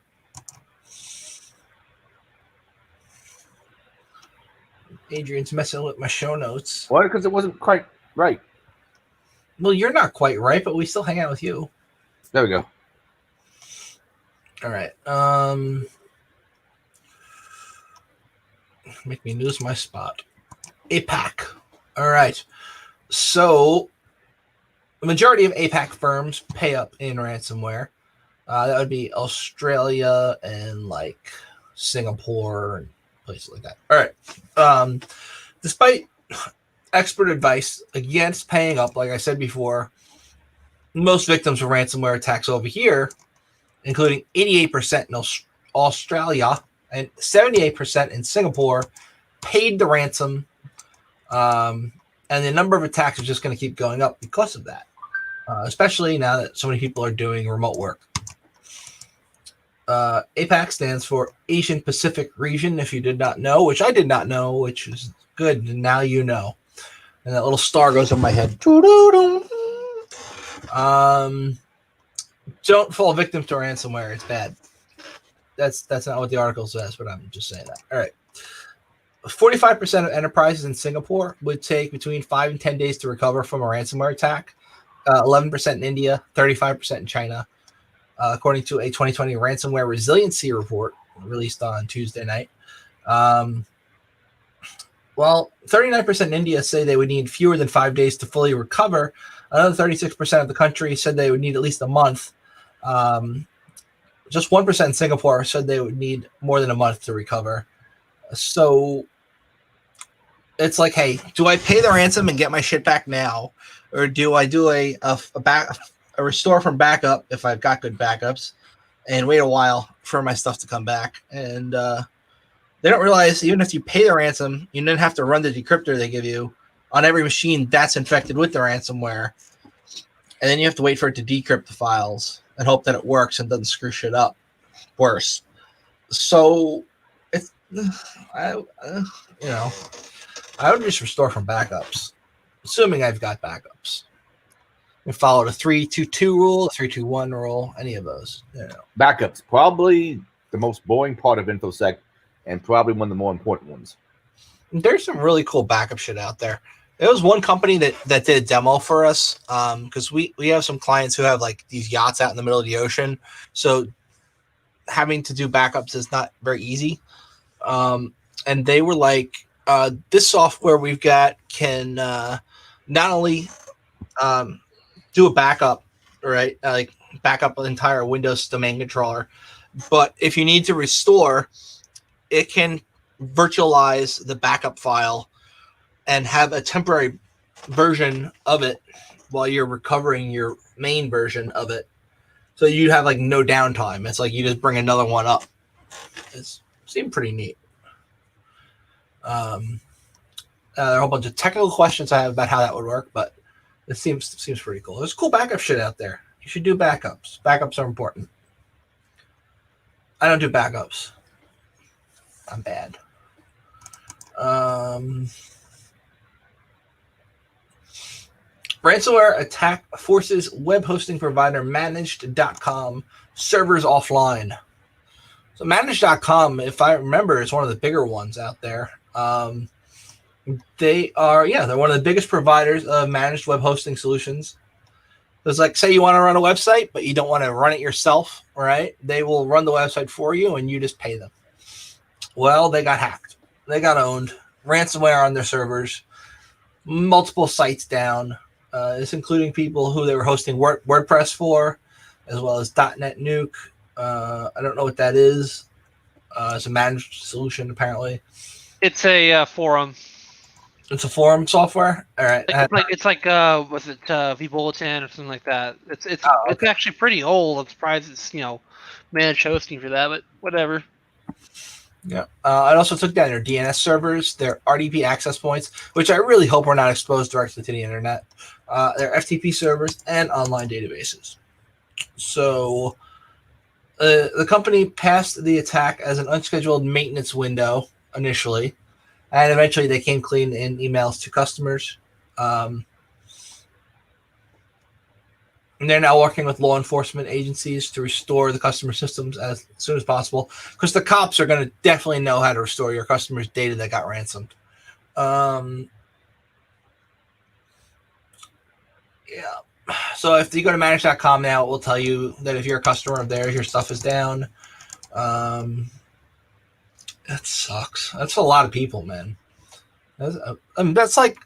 Adrian's messing with my show notes. Why? Because it wasn't quite right. Well, you're not quite right, but we still hang out with you. There we go. All right. Make me lose my spot. APAC. All right. So the majority of APAC firms pay up in ransomware. That would be Australia and like Singapore and places like that. All right. Despite expert advice against paying up, like I said before, most victims of ransomware attacks over here, including 88% in Australia and 78% in Singapore, paid the ransom. And the number of attacks is just going to keep going up because of that, especially now that so many people are doing remote work. APAC stands for Asian Pacific Region, if you did not know, which I did not know, which is good. And now you know. And that little star goes in my head. Don't fall victim to ransomware. It's bad. That's not what the article says, but I'm just saying that. All right. 45% of enterprises in Singapore would take between 5 and 10 days to recover from a ransomware attack. 11% in India, 35% in China. According to a 2020 ransomware resiliency report released on Tuesday night. Well, 39% in India say they would need fewer than 5 days to fully recover. Another 36% of the country said they would need at least a month. Just 1% in Singapore said they would need more than a month to recover. So it's like, hey, do I pay the ransom and get my shit back now? Or do I do a restore from backup if I've got good backups and wait a while for my stuff to come back? And they don't realize even if you pay the ransom, you then have to run the decryptor they give you on every machine that's infected with the ransomware. And then you have to wait for it to decrypt the files and hope that it works and doesn't screw shit up worse. So it's, I would just restore from backups, assuming I've got backups. We follow the 3-2-2 rule, the 3-2-1 rule, any of those. Backups, probably the most boring part of InfoSec and probably one of the more important ones. There's some really cool backup shit out there. There was one company that did a demo for us because we have some clients who have like these yachts out in the middle of the ocean. So having to do backups is not very easy. And they were like, this software we've got can not only do a backup, right? Like backup an entire Windows domain controller, but if you need to restore, it can virtualize the backup file and have a temporary version of it while you're recovering your main version of it. So you have like no downtime. It's like you just bring another one up. It seemed pretty neat. There are a whole bunch of technical questions I have about how that would work, but it seems pretty cool. There's cool backup shit out there. You should do backups. Backups are important. I don't do backups. I'm bad. Ransomware attack forces web hosting provider Managed.com servers offline. So Managed.com, if I remember, is one of the bigger ones out there. They're one of the biggest providers of managed web hosting solutions. It's like, say you want to run a website, but you don't want to run it yourself, right? They will run the website for you, and you just pay them. Well, they got hacked. They got owned. Ransomware on their servers. Multiple sites down. This including people who they were hosting WordPress for, as well as .NET Nuke. I don't know what that is. It's a managed solution, apparently. It's a forum. It's a forum software. All right. It's like was it vBulletin or something like that? It's actually pretty old. I'm surprised it's managed hosting for that, but whatever. Yeah. It also took down their DNS servers, their RDP access points, which I really hope are not exposed directly to the internet, their FTP servers, and online databases. So the company passed the attack as an unscheduled maintenance window initially, and eventually they came clean in emails to customers. And they're now working with law enforcement agencies to restore the customer systems as soon as possible, because the cops are going to definitely know how to restore your customers' data that got ransomed. So if you go to manage.com now, it will tell you that if you're a customer of theirs, your stuff is down. That sucks. That's a lot of people, man. That's like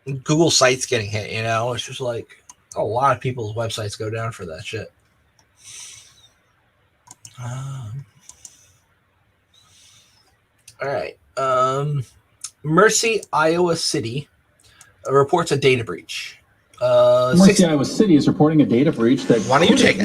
Google Sites getting hit, It's just like a lot of people's websites go down for that shit. All right. Mercy, Iowa City reports a data breach. Mercy, Iowa City is reporting a data breach that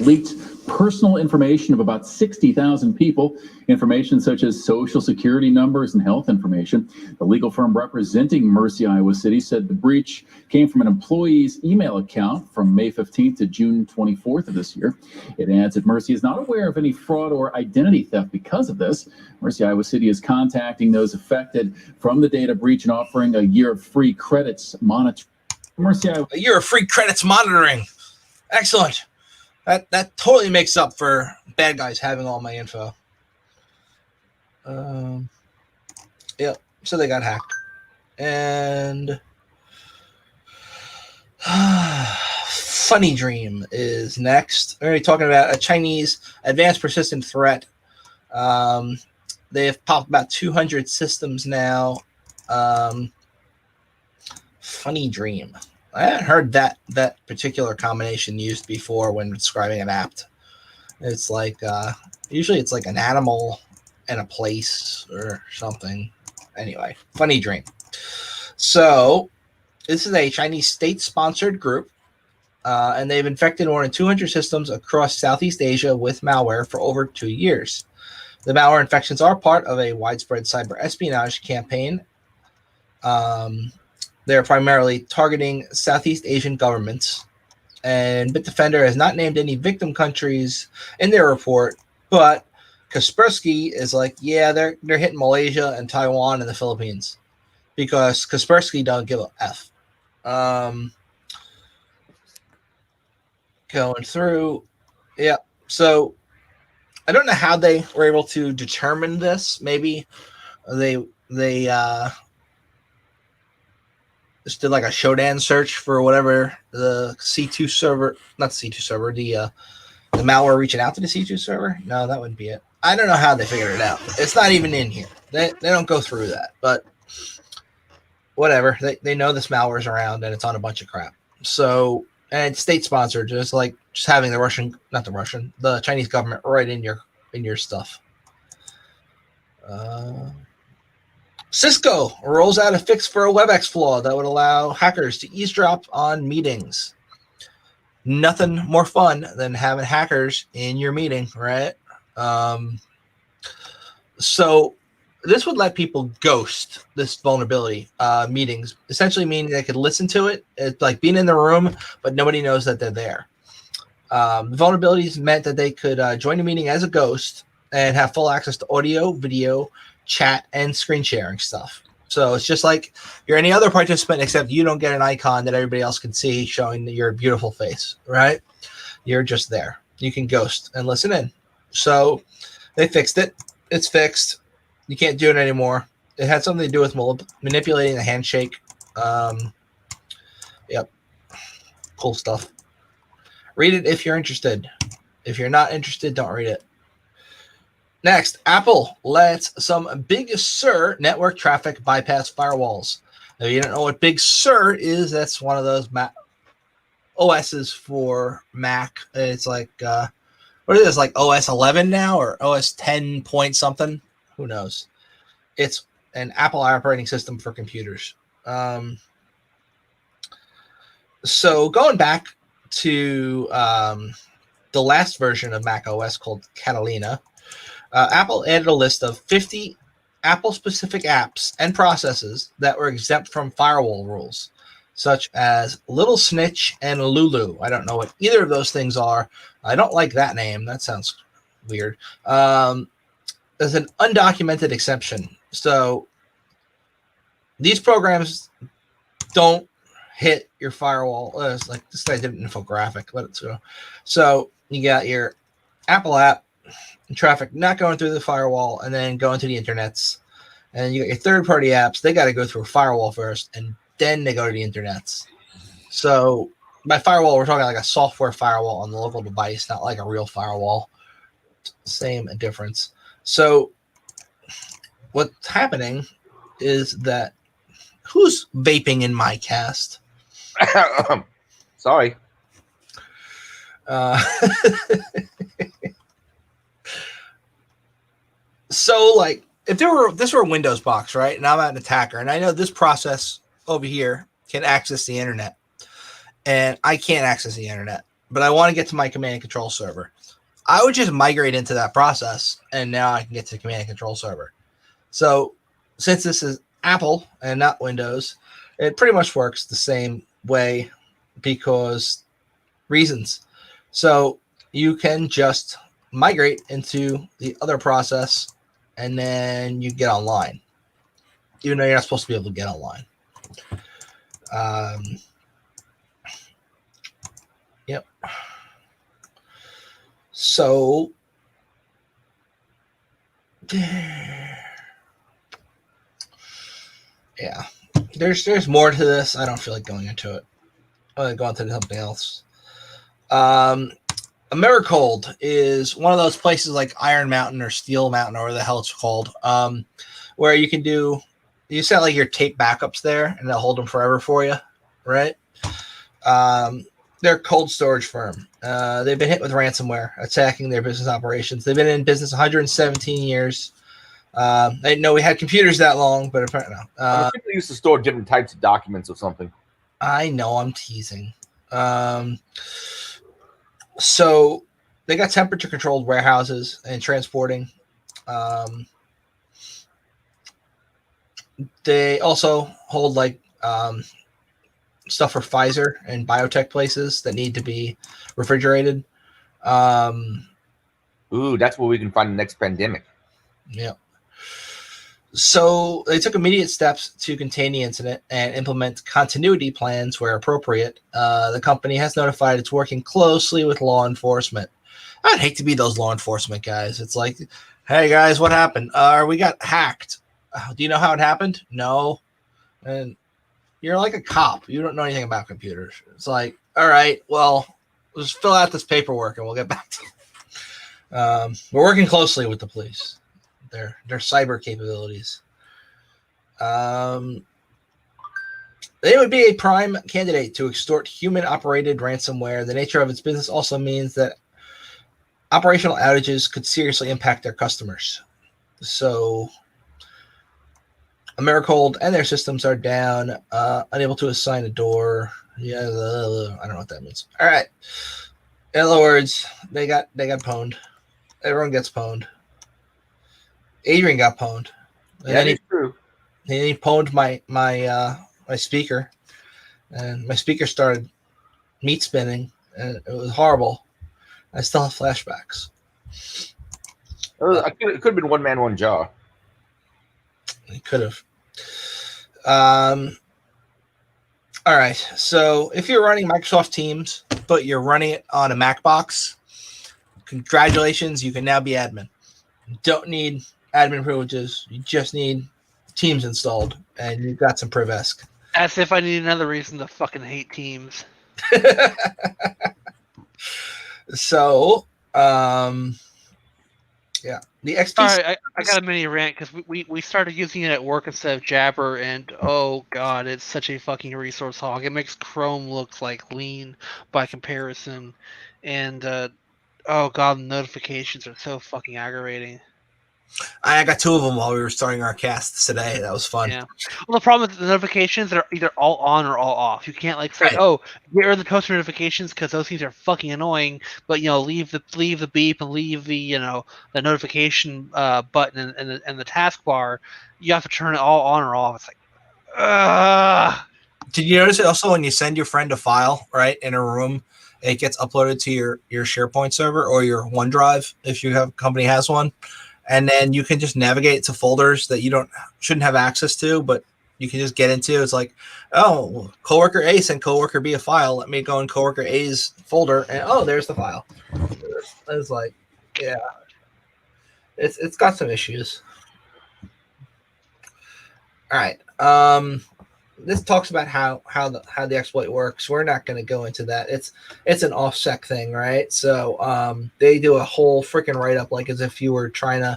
leaked personal information of about 60,000 people, information such as social security numbers and health information. The legal firm representing Mercy, Iowa City said the breach came from an employee's email account from May 15th to June 24th of this year. It adds that Mercy is not aware of any fraud or identity theft because of this. Mercy, Iowa City is contacting those affected from the data breach and offering a year of free credits monitoring. Mercy, Iowa. A year of free credits monitoring. Excellent. That totally makes up for bad guys having all my info. So they got hacked. And Funny Dream is next. We're going to be talking about a Chinese advanced persistent threat. They have popped about 200 systems now. Funny Dream. I haven't heard that particular combination used before when describing an app. It's like usually it's like an animal and a place or something. Anyway, Funny Dream. So this is a Chinese state-sponsored group, and they've infected more than 200 systems across Southeast Asia with malware for over 2 years. The malware infections are part of a widespread cyber espionage campaign. They're primarily targeting Southeast Asian governments, and Bitdefender has not named any victim countries in their report, but Kaspersky is like, yeah, they're hitting Malaysia and Taiwan and the Philippines because Kaspersky don't give a F. Going through, yeah. So I don't know how they were able to determine this. Maybe they just did like a Shodan search for whatever the C2 server, not the C2 server, the malware reaching out to the C2 server. No, that wouldn't be it. I don't know how they figured it out. It's not even in here. They don't go through that. But whatever. They know this malware is around and it's on a bunch of crap. So, and it's state sponsored, just having the Chinese government right in your stuff. Cisco rolls out a fix for a Webex flaw that would allow hackers to eavesdrop on meetings. Nothing more fun than having hackers in your meeting, right? So this would let people ghost this vulnerability meetings, essentially meaning they could listen to it. It's like being in the room, but nobody knows that they're there. The vulnerabilities meant that they could join a meeting as a ghost and have full access to audio, video, chat, and screen sharing stuff. So it's just like you're any other participant, except you don't get an icon that everybody else can see showing your beautiful face, right? You're just there. You can ghost and listen in. So they fixed it. It's fixed. You can't do it anymore. It had something to do with manipulating the handshake. Yep. Cool stuff. Read it if you're interested. If you're not interested, don't read it. Next, Apple lets some Big Sur network traffic bypass firewalls. Now, if you don't know what Big Sur is, that's one of those OSs for Mac. It's like, what is this, like OS 11 now or OS 10 point something? Who knows? It's an Apple operating system for computers. So going back to the last version of Mac OS called Catalina, Apple added a list of 50 Apple-specific apps and processes that were exempt from firewall rules, such as Little Snitch and Lulu. I don't know what either of those things are. I don't like that name. That sounds weird. There's an undocumented exception. So these programs don't hit your firewall. It's like this guy did an infographic. Let it go. So you got your Apple app traffic not going through the firewall and then going to the internets. And you got your third-party apps. They got to go through a firewall first, and then they go to the internets. So by firewall, we're talking like a software firewall on the local device, not like a real firewall. Same difference. So what's happening is that who's vaping in my cast? Sorry. So like if this were a Windows box, right? And I'm an attacker, and I know this process over here can access the internet, and I can't access the internet, but I want to get to my command and control server. I would just migrate into that process, and now I can get to the command and control server. So since this is Apple and not Windows, it pretty much works the same way because reasons. So you can just migrate into the other process, and then you get online, even though you're not supposed to be able to get online. Yep. So yeah, there's more to this. I don't feel like going into it. I'm gonna go into something else. Americold is one of those places like Iron Mountain or Steel Mountain or whatever the hell it's called, where you set like your tape backups there and they'll hold them forever for you, right? They're a cold storage firm. They've been hit with ransomware attacking their business operations. They've been in business 117 years. I didn't know we had computers that long, but apparently no. People used to store different types of documents or something. I know, I'm teasing. So they got temperature controlled warehouses and transporting. They also hold like stuff for Pfizer and biotech places that need to be refrigerated. Ooh, that's where we can find the next pandemic. Yeah. So they took immediate steps to contain the incident and implement continuity plans where appropriate. The company has notified it's working closely with law enforcement. I'd hate to be those law enforcement guys. It's like, hey guys, what happened? We got hacked. Do you know how it happened? No. And you're like a cop. You don't know anything about computers. It's like, all right, well, let's fill out this paperwork and we'll get back to you. We're working closely with the police. Their cyber capabilities. They would be a prime candidate to extort human-operated ransomware. The nature of its business also means that operational outages could seriously impact their customers. So, Americold and their systems are down, unable to assign a door. Yeah, I don't know what that means. All right. In other words, they got pwned. Everyone gets pwned. Adrian got pwned. And Yeah, that's true. He pwned my speaker, and my speaker started meat spinning, and it was horrible. I still have flashbacks. It could have been one man, one jar. It could have. All right. So if you're running Microsoft Teams, but you're running it on a Mac box, congratulations, you can now be admin. You don't need admin privileges. You just need Teams installed, and you've got some Privesk. As if I need another reason to fucking hate Teams. So, yeah, the XP. Sorry, I got a mini rant because we started using it at work instead of Jabber, and oh god, it's such a fucking resource hog. It makes Chrome look like lean by comparison, and oh god, the notifications are so fucking aggravating. I got 2 of them while we were starting our casts today. That was fun. Yeah. Well, the problem with the notifications are either all on or all off. You can't like say, "Oh, get rid of the post notifications" because those things are fucking annoying. But leave the beep and leave the the notification button and the taskbar. You have to turn it all on or off. It's like, ugh. Did you notice it also when you send your friend a file right in a room? It gets uploaded to your SharePoint server or your OneDrive if your company has one. And then you can just navigate to folders that you shouldn't have access to, but you can just get into. It's like, oh, coworker A sent coworker B a file. Let me go in coworker A's folder, and oh, there's the file. It's like, yeah, it's got some issues. All right, this talks about how the exploit works. We're not going to go into that. It's an OffSec thing, right? So they do a whole freaking write-up like as if you were trying to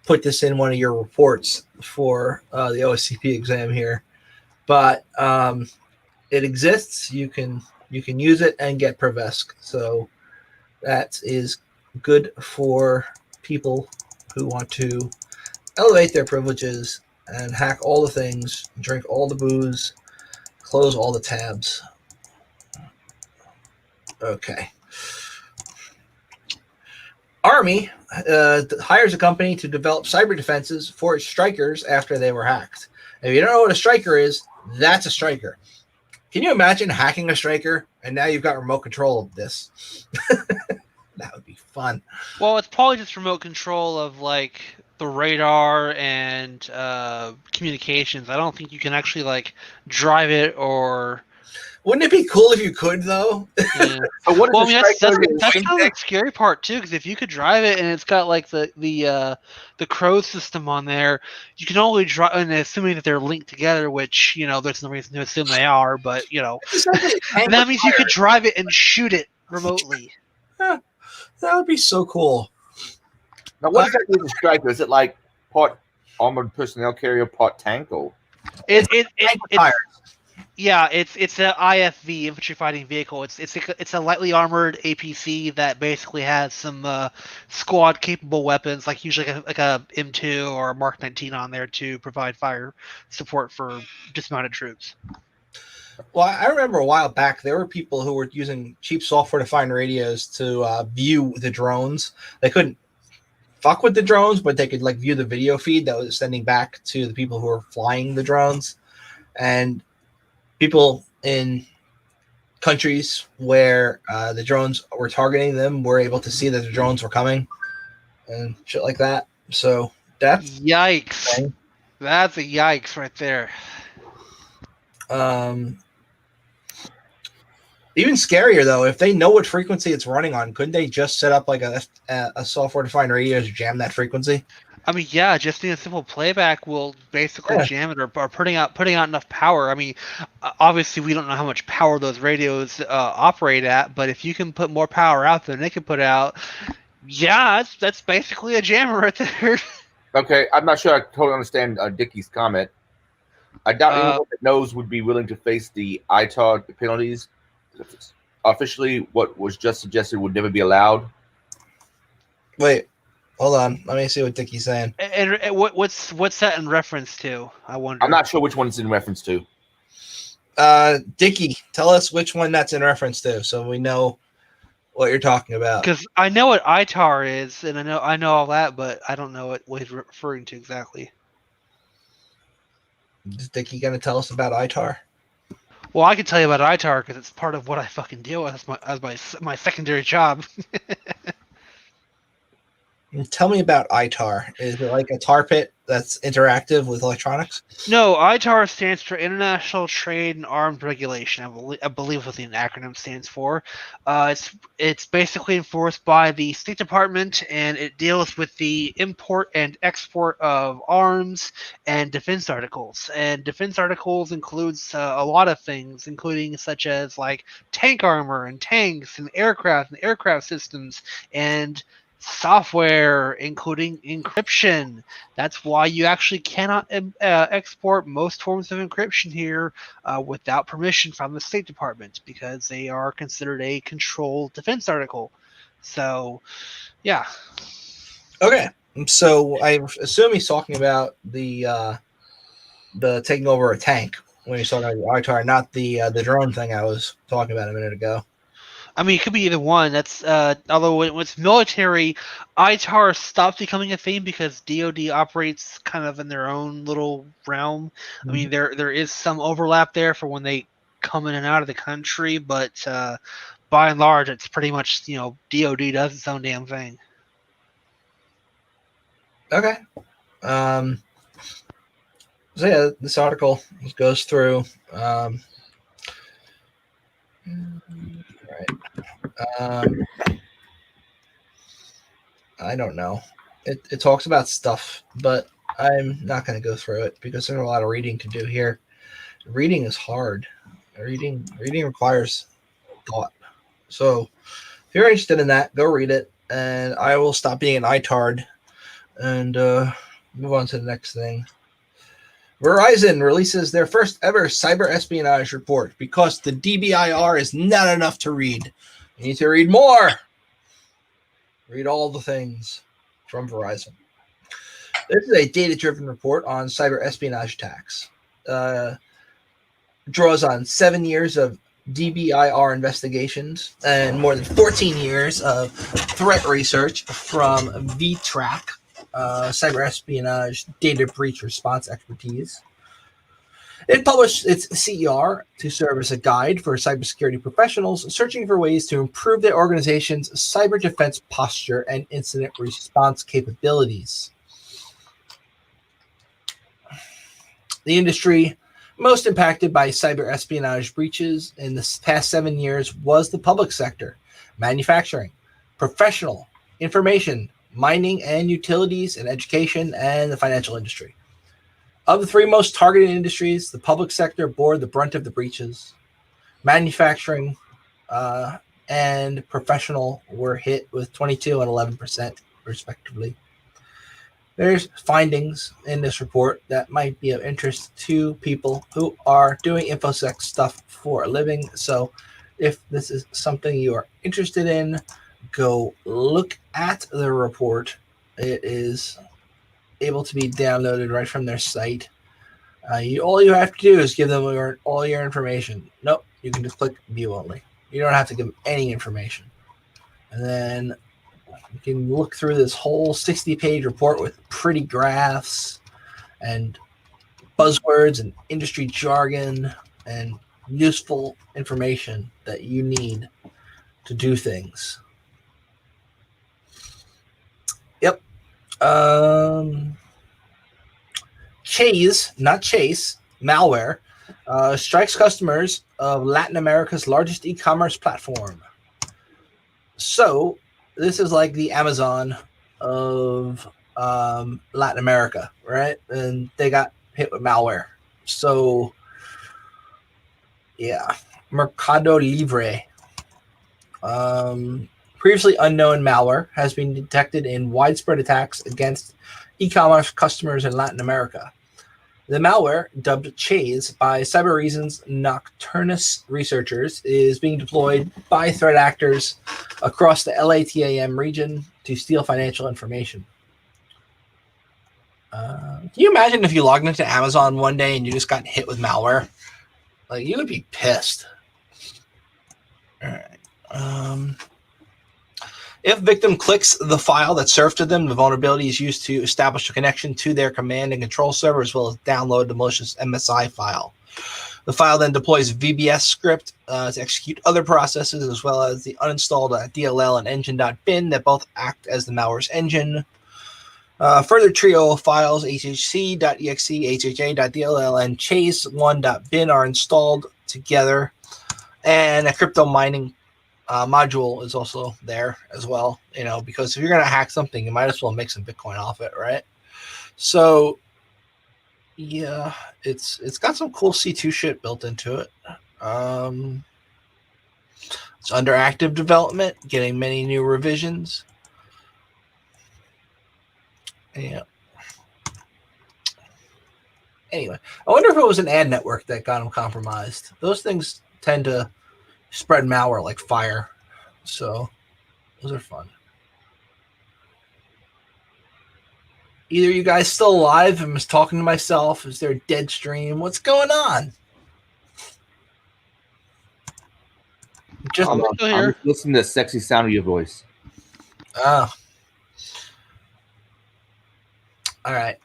put this in one of your reports for the OSCP exam here. But it exists. You can use it and get Privesk. So that is good for people who want to elevate their privileges and hack all the things, drink all the booze, close all the tabs. Okay. Army hires a company to develop cyber defenses for its strikers after they were hacked. If you don't know what a striker is, that's a striker. Can you imagine hacking a striker and now you've got remote control of this? That would be fun. Well, it's probably just remote control of like the radar and communications. I don't think you can actually like drive it or. Wouldn't it be cool if you could though? Yeah. Well, I mean, that's kind of the scary part too, because if you could drive it and it's got like the Krebs system on there, you can only drive, and assuming that they're linked together, which there's no reason to assume they are, but that means you could drive it and shoot it remotely. That would be so cool. Now, what exactly is a striker? Is it like part armored personnel carrier, part tank, or? It's an IFV, infantry fighting vehicle. It's a lightly armored APC that basically has some squad capable weapons, like usually like a M2 or a Mark 19 on there to provide fire support for dismounted troops. Well, I remember a while back there were people who were using cheap software-defined radios to view the drones. They couldn't fuck with the drones, but they could like view the video feed that was sending back to the people who were flying the drones. And people in countries where the drones were targeting them were able to see that the drones were coming and shit like that. So that's yikes. That's a yikes right there. Even scarier though, if they know what frequency it's running on, couldn't they just set up like a software-defined radio to jam that frequency? I mean, yeah, just doing a simple playback will basically jam it or putting out enough power. I mean, obviously we don't know how much power those radios operate at, but if you can put more power out than they can put out, yeah, that's basically a jammer right there. Okay, I'm not sure I totally understand Dickie's comment. I doubt anyone that knows would be willing to face the ITAR penalties. Officially, what was just suggested would never be allowed. Wait, hold on. Let me see what Dickie's saying. And what's that in reference to? I wonder. I'm not sure which one it's in reference to. Dickie, tell us which one that's in reference to, so we know what you're talking about. Because I know what ITAR is, and I know all that, but I don't know what he's referring to exactly. Is Dickie going to tell us about ITAR? Well, I can tell you about ITAR because it's part of what I fucking deal with as my secondary job. Tell me about ITAR. Is it like a tar pit that's interactive with electronics? No, ITAR stands for International Trade and Arms Regulation. I believe what the acronym stands for. It's basically enforced by the State Department, and it deals with the import and export of arms and defense articles. And defense articles includes a lot of things, including such as like tank armor and tanks and aircraft systems and software, including encryption. That's why you actually cannot export most forms of encryption here without permission from the State Department, because they are considered a controlled defense article. So, yeah. Okay, so I assume he's talking about the taking over a tank when he's talking about ITAR, not the drone thing I was talking about a minute ago. I mean, it could be either one. That's although when it's military, ITAR stops becoming a thing because DoD operates kind of in their own little realm. I mean, there is some overlap there for when they come in and out of the country, but by and large, it's pretty much DoD does its own damn thing. Okay. So yeah, this article goes through. I don't know. It talks about stuff, but I'm not going to go through it because there's a lot of reading to do here. Reading is hard. Reading requires thought. So if you're interested in that, go read it, and I will stop being an ITARD and move on to the next thing. Verizon releases their first ever cyber espionage report because the DBIR is not enough to read. You need to read more. Read all the things from Verizon. This is a data-driven report on cyber espionage attacks. Draws on 7 years of DBIR investigations and more than 14 years of threat research from VTrack, cyber espionage data breach response expertise. It published its CER to serve as a guide for cybersecurity professionals searching for ways to improve their organization's cyber defense posture and incident response capabilities. The industry most impacted by cyber espionage breaches in the past 7 years was the public sector, manufacturing, professional, information, mining and utilities, and education, and the financial industry. Of the three most targeted industries, the public sector bore the brunt of the breaches. Manufacturing and professional were hit with 22 and 11%, respectively. There's findings in this report that might be of interest to people who are doing InfoSec stuff for a living. So if this is something you are interested in, go look at the report. It is able to be downloaded right from their site. All you have to do is give them all your information. Nope, you can just click view only. You don't have to give them any information. And then you can look through this whole 60-page report with pretty graphs and buzzwords and industry jargon and useful information that you need to do things. Yep. Chase malware strikes customers of Latin America's largest e-commerce platform. So this is like the Amazon of Latin America, right? And they got hit with malware. So yeah, Mercado Libre. Previously unknown malware has been detected in widespread attacks against e-commerce customers in Latin America. The malware, dubbed Chase by Cyber Reason's Nocturnus researchers, is being deployed by threat actors across the LATAM region to steal financial information. Can you imagine if you logged into Amazon one day and you just got hit with malware? Like, you would be pissed. All right. If victim clicks the file that's served to them, the vulnerability is used to establish a connection to their command and control server, as well as download the malicious MSI file. The file then deploys VBS script to execute other processes, as well as the uninstalled DLL and engine.bin that both act as the malware's engine. Further trio of files, hhc.exe, hha.dll, and chase1.bin are installed together, and a crypto mining module is also there as well, because if you're going to hack something, you might as well make some Bitcoin off it, right? So, yeah, it's got some cool C2 shit built into it. It's under active development, getting many new revisions. Yeah. Anyway, I wonder if it was an ad network that got them compromised. Those things tend to spread malware like fire. So those are fun. Either you guys still alive? I'm just talking to myself. Is there a dead stream? What's going on? I'm just listening to the sexy sound of your voice. Oh. All right.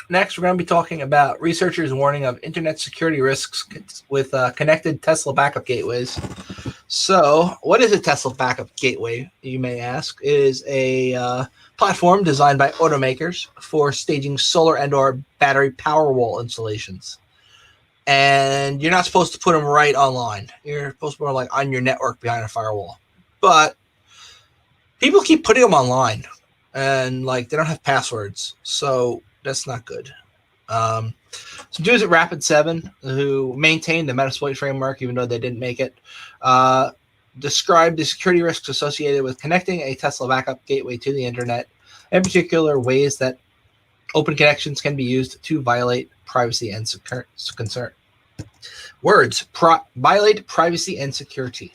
Next, we're going to be talking about researchers warning of internet security risks with connected Tesla backup gateways. So, what is a Tesla backup gateway, you may ask? It is a platform designed by automakers for staging solar and/or battery Powerwall installations. And you're not supposed to put them right online. You're supposed to put them like on your network behind a firewall. But people keep putting them online, and like they don't have passwords, so that's not good. Some dudes at Rapid7 who maintained the Metasploit framework, even though they didn't make it, described the security risks associated with connecting a Tesla backup gateway to the internet, in particular ways that open connections can be used to violate privacy and concern. Violate privacy and security.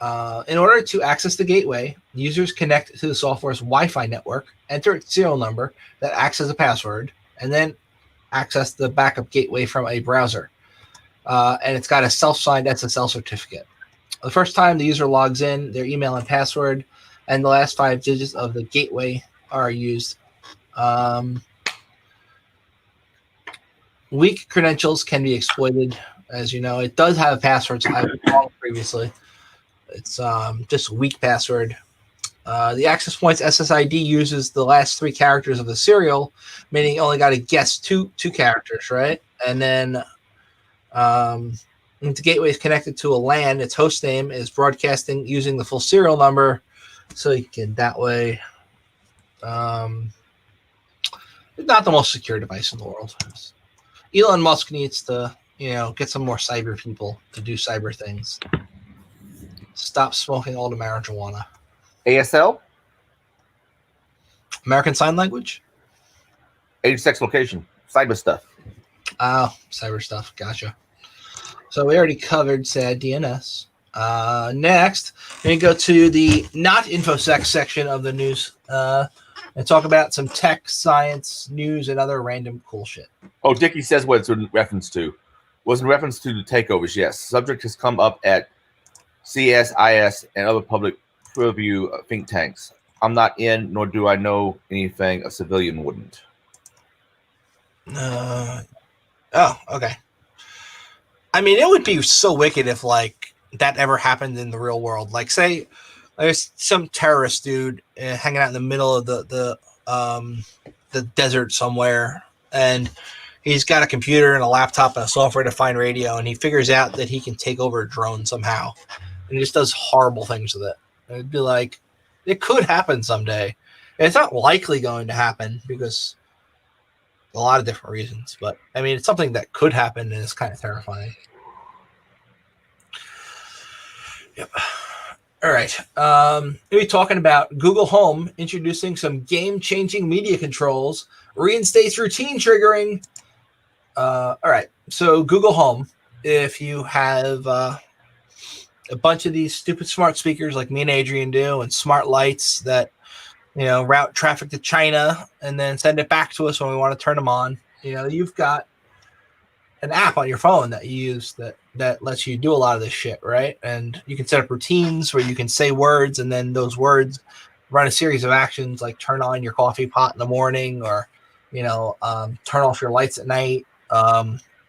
In order to access the gateway, users connect to the software's Wi-Fi network, enter its serial number that acts as a password, and then access the backup gateway from a browser. And it's got a self-signed SSL certificate. The first time the user logs in, their email and password and the last 5 digits of the gateway are used. Weak credentials can be exploited. As you know, it does have passwords I've called previously. It's just a weak password. The access point's SSID uses the last 3 characters of the serial, meaning you only got to guess two characters, right? And then the gateway is connected to a LAN. Its host name is broadcasting using the full serial number, so you can that way. It's not the most secure device in the world. Elon Musk needs to, get some more cyber people to do cyber things. Stop smoking all the marijuana. ASL? American Sign Language? Age, sex, location. Cyber stuff. Oh, cyber stuff. Gotcha. So we already covered SAD DNS. Next, we're going to go to the not InfoSec section of the news and talk about some tech, science, news, and other random cool shit. Oh, Dickie says what it's in reference to. Was in reference to the takeovers, yes. Subject has come up at CSIS and other public purview think tanks. I'm not in, nor do I know anything a civilian wouldn't. Oh, okay. I mean, it would be so wicked if, like, that ever happened in the real world. Like, say, there's some terrorist dude hanging out in the middle of the desert somewhere, and he's got a computer and a laptop and a software-defined radio, and he figures out that he can take over a drone somehow. And he just does horrible things with it. It'd be like, it could happen someday. And it's not likely going to happen because a lot of different reasons. But, I mean, it's something that could happen, and it's kind of terrifying. Yep. All right. We'll be talking about Google Home introducing some game-changing media controls, reinstates routine triggering. All right. So Google Home, if you have a bunch of these stupid smart speakers like me and Adrian do, and smart lights that route traffic to China and then send it back to us when we want to turn them on, you've got an app on your phone that you use that lets you do a lot of this shit, right? And you can set up routines where you can say words, and then those words run a series of actions like turn on your coffee pot in the morning, or turn off your lights at night,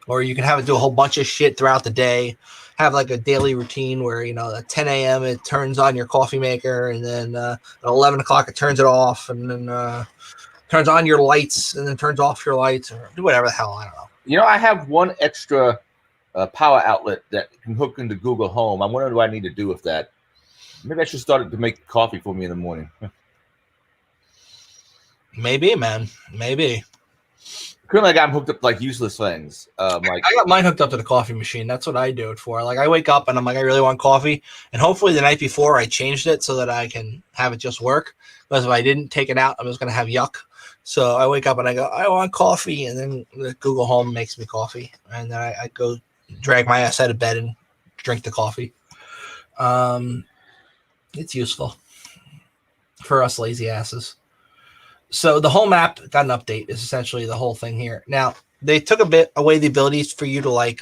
or you can have it do a whole bunch of shit throughout the day. Have like a daily routine where at 10 a.m. it turns on your coffee maker, and then at 11 o'clock it turns it off, and then turns on your lights, and then turns off your lights, or do whatever the hell. I don't know. I have one extra power outlet that can hook into Google Home. I wonder what I need to do with that. Maybe I should start it to make coffee for me in the morning. Maybe, man. Maybe. Currently, I got them hooked up like useless things. I got mine hooked up to the coffee machine. That's what I do it for. Like I wake up and I'm like, I really want coffee, and hopefully the night before I changed it so that I can have it just work. Because if I didn't take it out, I'm just gonna have yuck. So I wake up and I go, I want coffee, and then the Google Home makes me coffee, and then I go drag my ass out of bed and drink the coffee. It's useful for us lazy asses. So the Home app got an update is essentially the whole thing here. Now, they took a bit away the abilities for you to like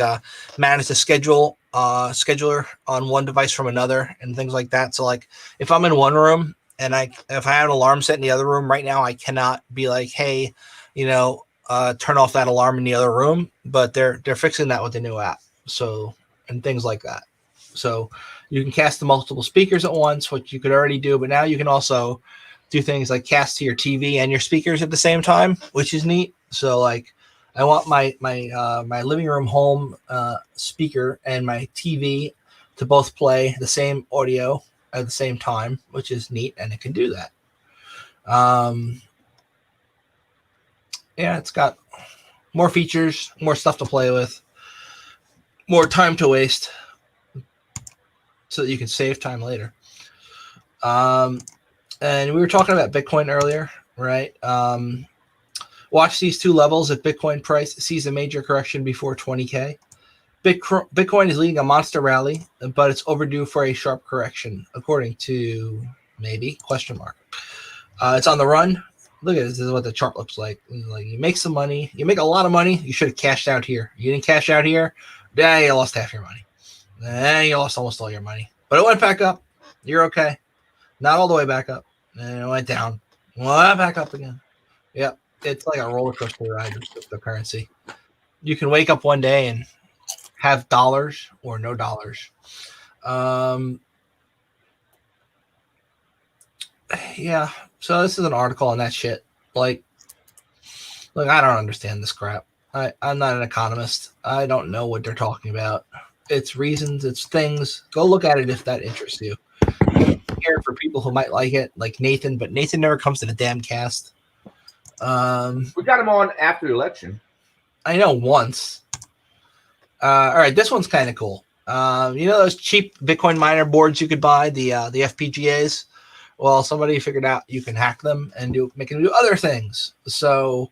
manage the scheduler on one device from another and things like that. So like if I'm in one room and if I have an alarm set in the other room right now, I cannot be like, hey, turn off that alarm in the other room. But they're fixing that with the new app. So, and things like that. So you can cast to multiple speakers at once, which you could already do, but now you can also do things like cast to your TV and your speakers at the same time, which is neat. So like I want my living room home speaker and my TV to both play the same audio at the same time, which is neat, and it can do that. It's got more features, more stuff to play with, more time to waste, so that you can save time later. And we were talking about Bitcoin earlier, right? Watch these two levels. If Bitcoin price sees a major correction before 20K, Bitcoin is leading a monster rally, but it's overdue for a sharp correction, according to maybe ? It's on the run. Look at this. This is what the chart looks like. Like you make some money. You make a lot of money. You should have cashed out here. You didn't cash out here. Yeah, you lost half your money. You lost almost all your money. But it went back up. You're okay. Not all the way back up. And it went down. Went back up again. Yep. It's like a roller coaster ride with cryptocurrency. You can wake up one day and have dollars or no dollars. Yeah. So this is an article on that shit. Like, look, I don't understand this crap. I'm not an economist. I don't know what they're talking about. It's reasons, it's things. Go look at it if that interests you. I'm here for people who might like it, like Nathan, but Nathan never comes to the damn cast. We got him on after the election. I know once. All right, this one's kind of cool. Those cheap Bitcoin miner boards you could buy, the FPGAs? Well, somebody figured out you can hack them and make them do other things. So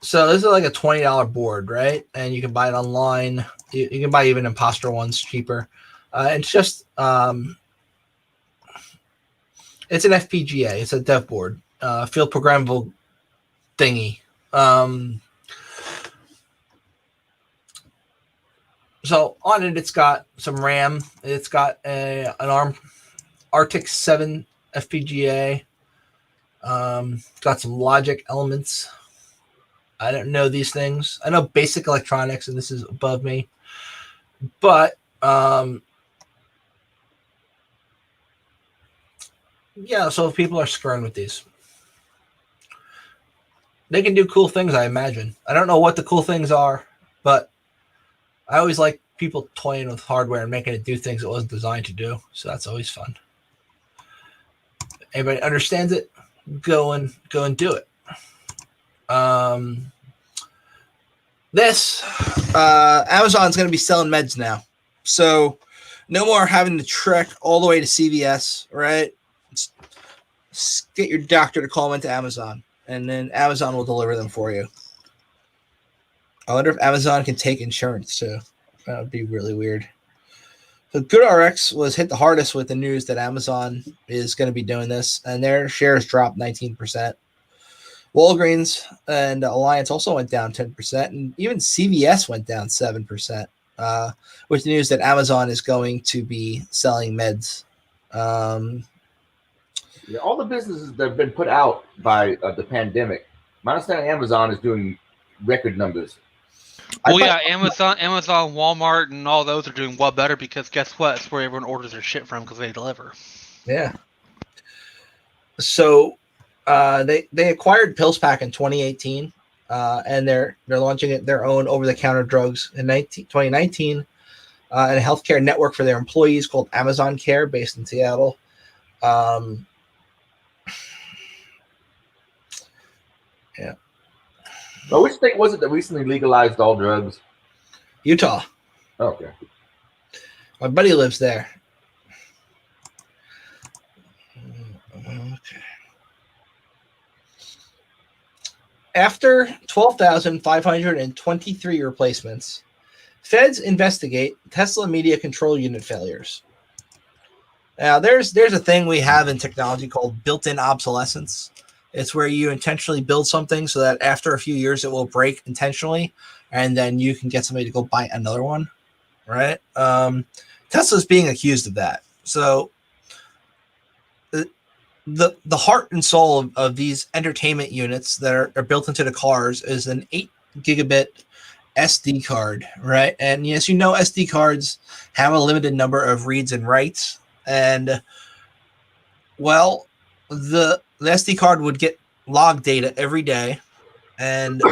this is like a $20 board, right? And you can buy it online. You can buy even imposter ones cheaper. It's just it's an FPGA. It's a dev board, field programmable thingy. So on it, it's got some RAM. It's got an ARM Arctic 7 FPGA. Got some logic elements. I don't know these things. I know basic electronics, and this is above me. But so if people are screwing with these, they can do cool things, I imagine. I don't know what the cool things are, but I always like people toying with hardware and making it do things it wasn't designed to do. So that's always fun. Anybody understands it? Go and do it. Amazon's going to be selling meds now. So no more having to trek all the way to CVS, right? Just get your doctor to call them into Amazon, and then Amazon will deliver them for you. I wonder if Amazon can take insurance too. That would be really weird. So GoodRx was hit the hardest with the news that Amazon is going to be doing this, and their shares dropped 19%. Walgreens and Alliance also went down 10%, and even CVS went down 7%, with the news that Amazon is going to be selling meds. Yeah, all the businesses that have been put out by the pandemic, my understanding Amazon is doing record numbers. Well, yeah, Amazon, Walmart, and all those are doing well better because guess what? It's where everyone orders their shit from because they deliver. Yeah. So they acquired PillsPack in 2018, and they're launching their own over-the-counter drugs in 2019, and a healthcare network for their employees called Amazon Care, based in Seattle. Yeah. But which state was it that recently legalized all drugs? Utah. Okay. My buddy lives there. Okay. After 12,523 replacements, feds investigate Tesla media control unit failures. Now, there's a thing we have in technology called built-in obsolescence. It's where you intentionally build something so that after a few years it will break intentionally, and then you can get somebody to go buy another one, right? Tesla's being accused of that. So the heart and soul of these entertainment units that are built into the cars is an 8 gigabit SD card, right? And yes, you know SD cards have a limited number of reads and writes, and well, the SD card would get log data every day, and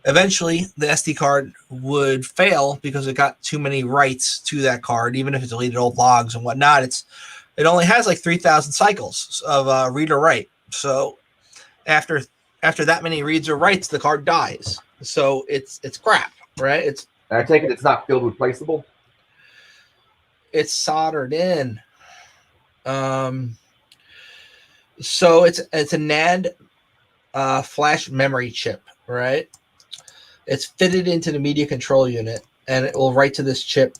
eventually the SD card would fail because it got too many writes to that card, even if it deleted old logs and whatnot. It only has like 3,000 cycles of read or write. So after that many reads or writes, the card dies. So it's crap, right? I take it it's not field replaceable. It's soldered in. So it's a NAND flash memory chip, right? It's fitted into the media control unit, and it will write to this chip.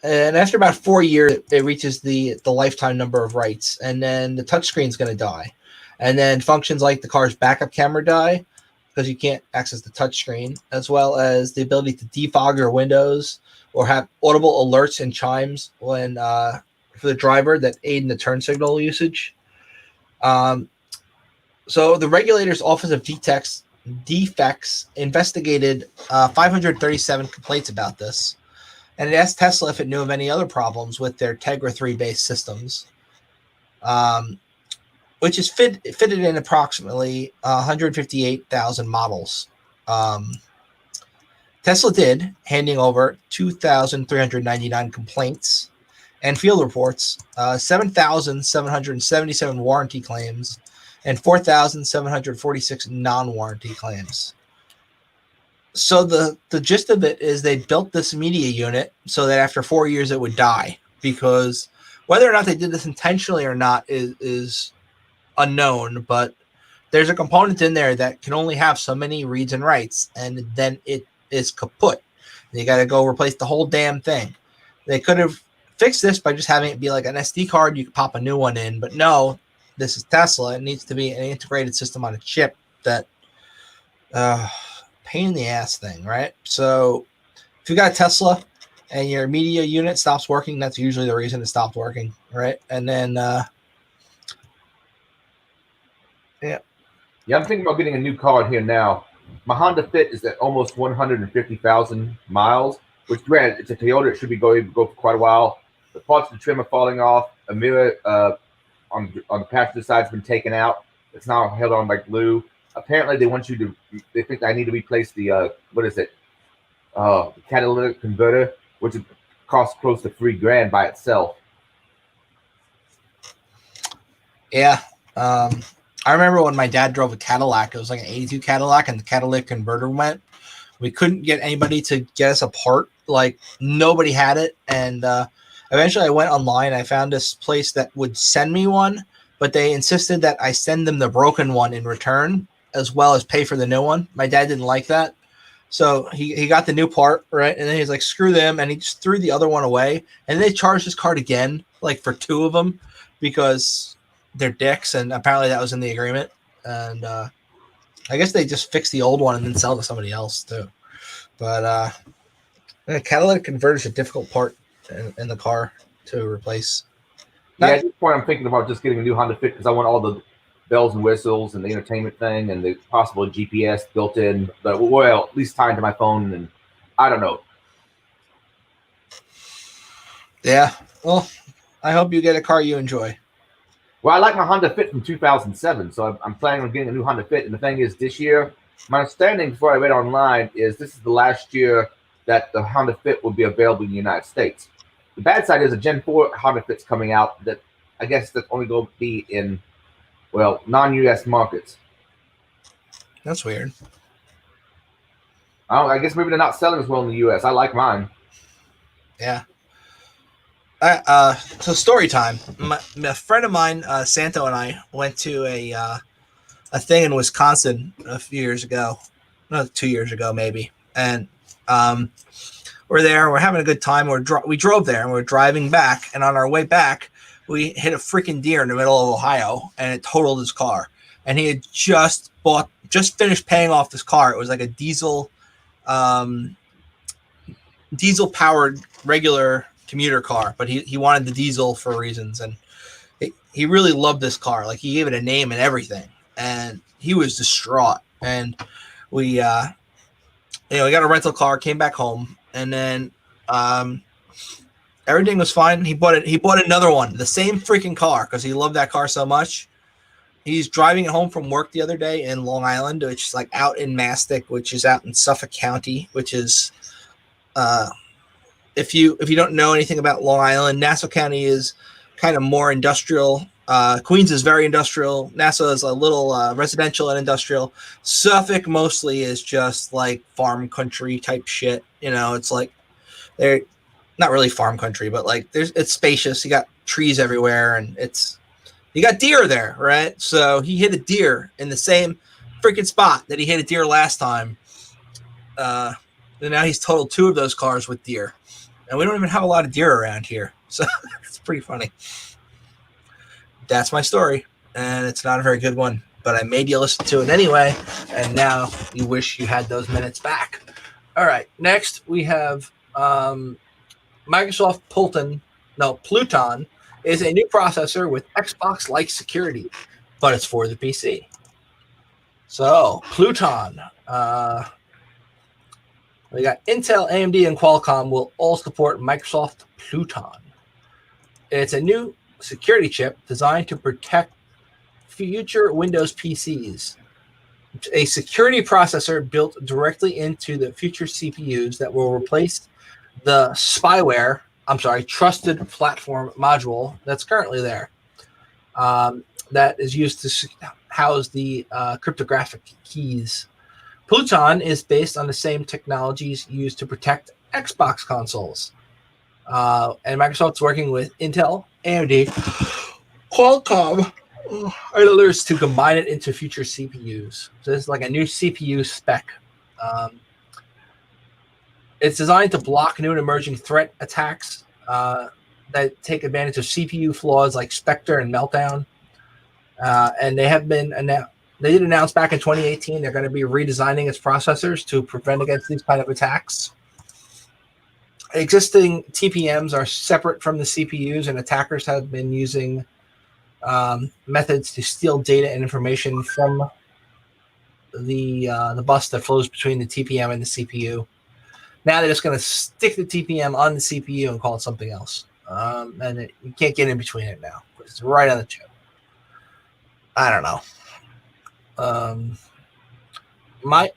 And after about 4 years, it reaches the lifetime number of writes, and then the touchscreen is going to die. And then functions like the car's backup camera die because you can't access the touchscreen, as well as the ability to defog your windows or have audible alerts and chimes when for the driver that aid in the turn signal usage. So the regulator's Office of Defects investigated 537 complaints about this, and it asked Tesla if it knew of any other problems with their Tegra 3-based systems, which is fitted in approximately 158,000 models. Tesla did, handing over 2,399 complaints and field reports, 7,777 warranty claims, and 4,746 non-warranty claims. So the gist of it is they built this media unit so that after 4 years it would die, because whether or not they did this intentionally or not is unknown, but there's a component in there that can only have so many reads and writes, and then it is kaput. You got to go replace the whole damn thing. They could have fixed this by just having it be like an SD card. You could pop a new one in, but no, this is Tesla. It needs to be an integrated system on a chip. That pain in the ass thing, right? So if you got a Tesla and your media unit stops working, that's usually the reason it stopped working, right? And then yeah, I'm thinking about getting a new car here now. My Honda Fit is at almost 150,000 miles, which, granted, it's a Toyota. It should be go for quite a while. The parts of the trim are falling off. A mirror on the passenger side has been taken out. It's now held on by glue. Apparently, they think I need to replace the catalytic converter, which costs close to $3,000 by itself. Yeah. I remember when my dad drove a Cadillac. It was like an 82 Cadillac, and the catalytic converter went. We couldn't get anybody to get us a part. Like, nobody had it. And eventually I went online. I found this place that would send me one, but they insisted that I send them the broken one in return, as well as pay for the new one. My dad didn't like that. So he got the new part, right? And then he's like, screw them. And he just threw the other one away. And they charged his card again, like for 2 of them, because they're dicks. And apparently that was in the agreement. And I guess they just fix the old one and then sell to somebody else too. But catalytic converter is a difficult part in the car to replace. Yeah, at this point, I'm thinking about just getting a new Honda Fit because I want all the bells and whistles and the entertainment thing and the possible GPS built in, but well, at least tied to my phone. And I don't know. Yeah. Well, I hope you get a car you enjoy. Well, I like my Honda Fit from 2007, so I'm planning on getting a new Honda Fit. And the thing is, this year, my understanding before I read online is this is the last year that the Honda Fit will be available in the United States. The bad side is a Gen 4 Honda Fit's coming out that I guess that's only going to be in, well, non-U.S. markets. That's weird. I guess maybe they're not selling as well in the U.S. I like mine. Yeah. So story time. A friend of mine, Santo, and I went to a thing in Wisconsin a few years ago, 2 years ago maybe, and we're there. We're having a good time. We drove there, and we're driving back. And on our way back, we hit a freaking deer in the middle of Ohio, and it totaled his car. And he had just finished paying off this car. It was like a diesel powered regular commuter car, but he wanted the diesel for reasons, and he really loved this car. Like, he gave it a name and everything, and he was distraught. And we got a rental car, came back home, and then everything was fine. He bought another one, the same freaking car, because he loved that car so much. He's driving it home from work the other day in Long Island, which is like out in Mastic, which is out in Suffolk County, which is if you don't know anything about Long Island, Nassau County is kind of more industrial. Queens is very industrial. Nassau is a little residential and industrial. Suffolk mostly is just like farm country type shit. It's like they're not really farm country, but like it's spacious. You got trees everywhere, and you got deer there, right? So he hit a deer in the same freaking spot that he hit a deer last time. And now he's totaled 2 of those cars with deer. And we don't even have a lot of deer around here. So it's pretty funny. That's my story. And it's not a very good one. But I made you listen to it anyway. And now you wish you had those minutes back. All right. Next, we have Microsoft Pluton is a new processor with Xbox-like security. But it's for the PC. So, Pluton. We got Intel, AMD, and Qualcomm will all support Microsoft Pluton. It's a new security chip designed to protect future Windows PCs. It's a security processor built directly into the future CPUs that will replace the trusted platform module that's currently there. That is used to house the cryptographic keys. Pluton is based on the same technologies used to protect Xbox consoles. And Microsoft's working with Intel, AMD, Qualcomm, and others to combine it into future CPUs. So this is like a new CPU spec. It's designed to block new and emerging threat attacks that take advantage of CPU flaws like Spectre and Meltdown. And they have been announced. They did announce back in 2018 they're going to be redesigning its processors to prevent against these kind of attacks. Existing TPMs are separate from the CPUs, and attackers have been using methods to steal data and information from the bus that flows between the TPM and the CPU. Now they're just going to stick the TPM on the CPU and call it something else. And you can't get in between it now. It's right on the chip. I don't know. My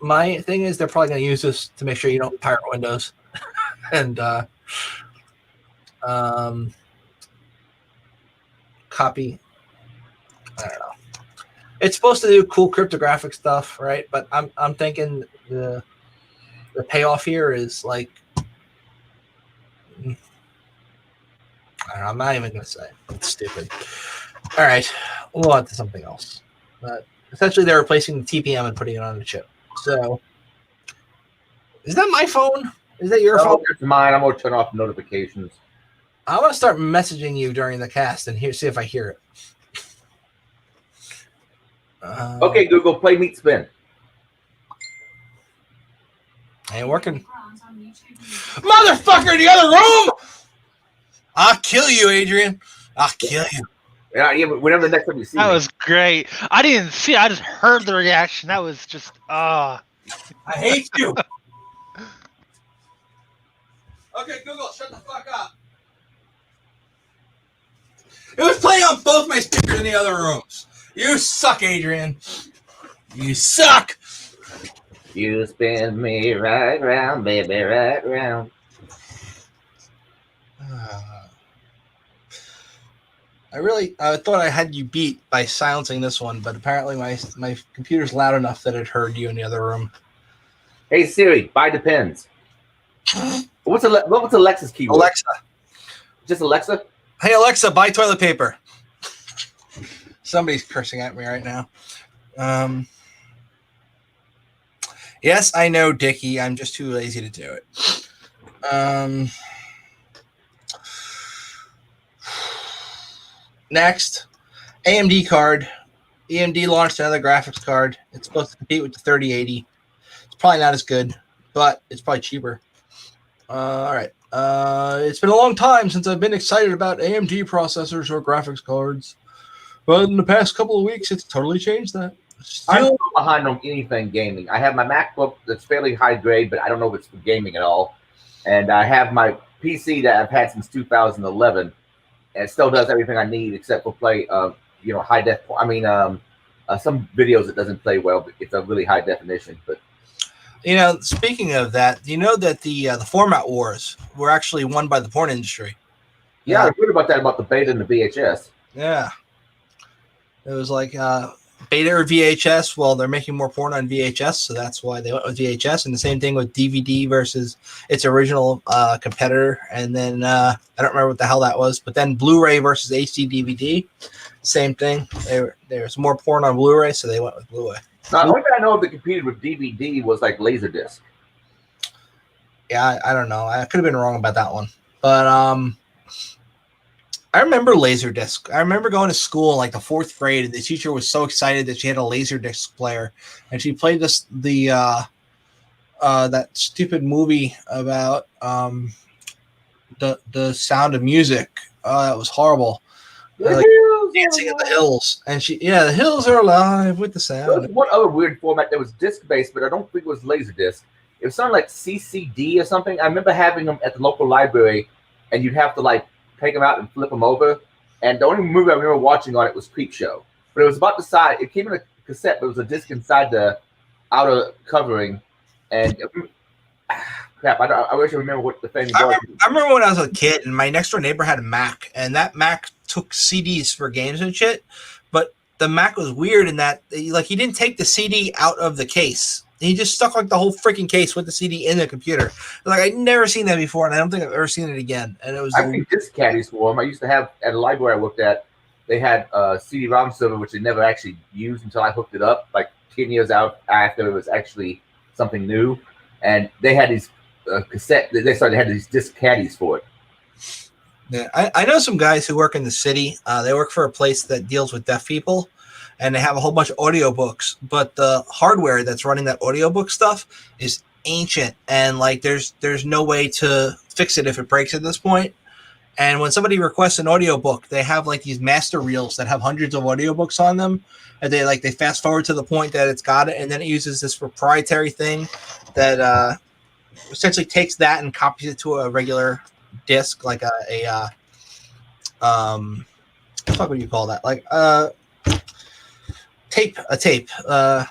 thing is they're probably going to use this to make sure you don't pirate Windows and copy. I don't know. It's supposed to do cool cryptographic stuff, right? But I'm thinking the the payoff here is like, I don't know, I'm not even going to say. It's stupid. All right, we'll move on to something else. But essentially, they're replacing the TPM and putting it on the chip. So, is that my phone? Is that your phone? It's mine. I'm going to turn off notifications. I'm going to start messaging you during the cast and see if I hear it. Okay, Google, play Meat Spin. Ain't working. Motherfucker in the other room! I'll kill you, Adrian. I'll kill you. Yeah, but whenever the next time you see That me. was great. I didn't see it. I just heard the reaction. That was just, I hate you. Okay, Google, shut the fuck up. It was playing on both my speakers in the other rooms. You suck, Adrian. You suck. You spin me right round, baby, right round. I thought I had you beat by silencing this one, but apparently my computer's loud enough that it heard you in the other room. Hey Siri, buy Depends. What's Alexa's keyword? Alexa. Just Alexa? Hey Alexa, buy toilet paper. Somebody's cursing at me right now. Yes, I know, Dickie. I'm just too lazy to do it. Next, AMD card. AMD launched another graphics card. It's supposed to compete with the 3080. It's probably not as good, but it's probably cheaper. All right. It's been a long time since I've been excited about AMD processors or graphics cards, but in the past couple of weeks, it's totally changed that. I'm still behind on anything gaming. I have my MacBook that's fairly high grade, but I don't know if it's for gaming at all. And I have my PC that I've had since 2011, and it still does everything I need except for play, high def. I mean, some videos it doesn't play well, but it's a really high definition. But speaking of that, you know that the format wars were actually won by the porn industry. Yeah, I heard about that, about the beta and the VHS. Yeah, it was like beta or VHS. Well, they're making more porn on VHS, so that's why they went with VHS. And the same thing with DVD versus its original competitor. And then I don't remember what the hell that was, but then Blu-ray versus HD DVD, same thing. There's more porn on Blu-ray, so they went with Blu-ray. Now, the only thing I know that competed with DVD was like Laserdisc. Yeah, I don't know. I could have been wrong about that one, but I remember Laserdisc. I remember going to school in like the 4th grade, and the teacher was so excited that she had a Laserdisc player, and she played that stupid movie about the Sound of Music. That was horrible. Dancing in the Hills, and the hills are alive with the sound. There was one other weird format that was disc-based, but I don't think it was Laserdisc. It was something like CCD or something. I remember having them at the local library, and you'd have to like take them out and flip them over. And the only movie I remember watching on it was Creepshow. But it was about the size. It came in a cassette, but it was a disc inside the outer covering. And crap, I wish I remember what the thing was. I remember when I was a kid, and my next door neighbor had a Mac, and that Mac took CDs for games and shit. But the Mac was weird in that, like, he didn't take the CD out of the case. He just stuck like the whole freaking case with the CD in the computer. Like, I'd never seen that before, and I don't think I've ever seen it again. And it was. I think disc caddies for them. I used to have at a library I worked at. They had a CD-ROM server which they never actually used until I hooked it up, like 10 years out after it was actually something new. And they had these cassette. They had these disc caddies for it. Yeah, I know some guys who work in the city. They work for a place that deals with deaf people, and they have a whole bunch of audiobooks, but the hardware that's running that audiobook stuff is ancient, and like there's no way to fix it if it breaks at this point. And when somebody requests an audiobook, they have like these master reels that have hundreds of audiobooks on them, and they fast forward to the point that it's got it, and then it uses this proprietary thing that essentially takes that and copies it to a regular disc, like a what do you call that? Like tape. I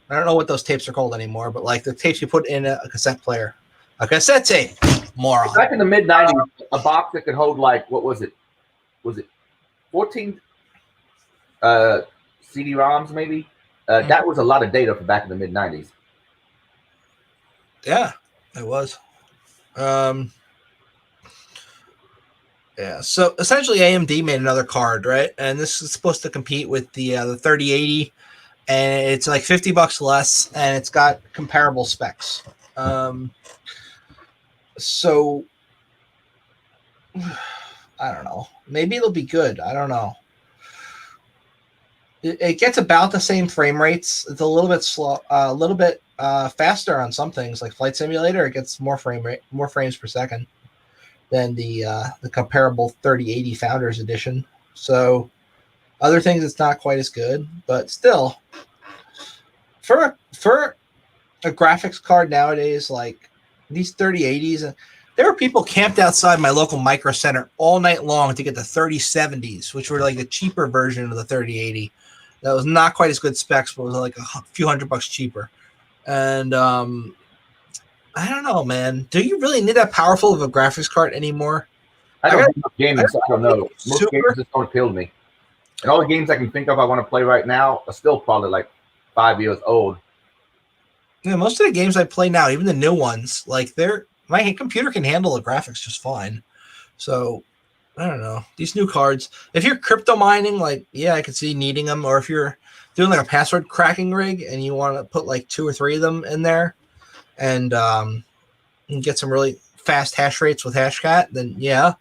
don't know what those tapes are called anymore, but like the tapes you put in a cassette player, a cassette tape. Moron. Back in the mid '90s, a box that could hold like, what was it? Was it 14 CD-ROMs maybe? That was a lot of data for back in the mid '90s. Yeah. It was. Yeah. So essentially, AMD made another card, right? And this is supposed to compete with the 3080, and it's like $50 less, and it's got comparable specs. So I don't know. Maybe it'll be good. I don't know. It gets about the same frame rates. It's a little bit slow, a little bit faster on some things, like Flight Simulator. It gets more frames per second than the comparable 3080 Founders Edition. So other things, it's not quite as good, but still, for a graphics card nowadays, like these 3080s, there were people camped outside my local Micro Center all night long to get the 3070s, which were like a cheaper version of the 3080. That was not quite as good specs, but was like a few $100 cheaper. And I don't know, man. Do you really need that powerful of a graphics card anymore? I don't have gaming, so I don't know. Most games just don't appeal to me. And all the games I can think of I want to play right now are still probably like 5 years old. Yeah, most of the games I play now, even the new ones, like my computer can handle the graphics just fine. So I don't know. These new cards, if you're crypto mining, like, yeah, I could see needing them. Or if you're doing like a password cracking rig and you want to put like 2 or 3 of them in there and get some really fast hash rates with Hashcat, then yeah.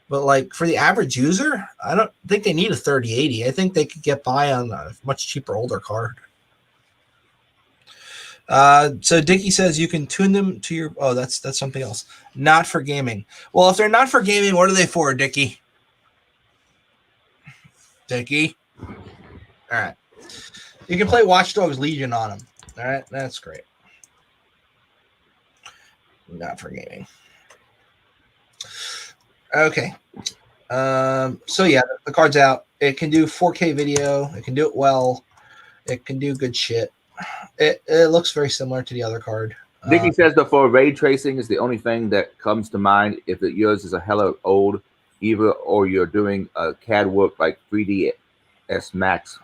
But like for the average user, I don't think they need a 3080. I think they could get by on a much cheaper older card. So Dickie says you can tune them to your. Oh, that's something else. Not for gaming. Well, if they're not for gaming, what are they for, Dickie? Dickie. All right. You can play Watch Dogs Legion on them. All right, that's great. Not for gaming. Okay. So yeah, the card's out. It can do 4K video. It can do it well. It can do good shit. It looks very similar to the other card. Dickie says that for ray tracing is the only thing that comes to mind if yours is a hella old, either or you're doing a CAD work like 3ds Max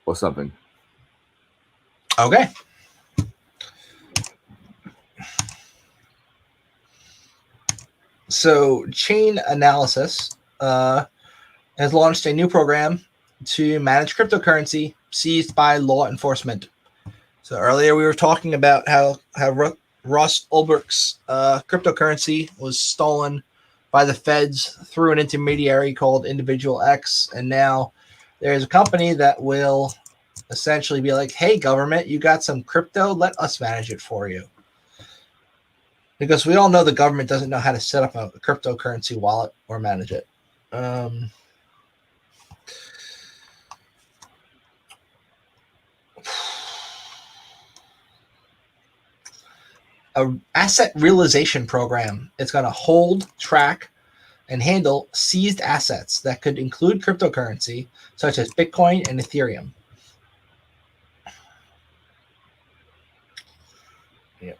or something. Okay. So Chain Analysis has launched a new program to manage cryptocurrency seized by law enforcement. So earlier we were talking about how Ross Ulbricht's cryptocurrency was stolen by the feds through an intermediary called Individual X, and now there's a company that will essentially be like, hey, government, you got some crypto, let us manage it for you. Because we all know the government doesn't know how to set up a cryptocurrency wallet or manage it. A asset realization program. It's going to hold, track, and handle seized assets that could include cryptocurrency, such as Bitcoin and Ethereum. Yeah.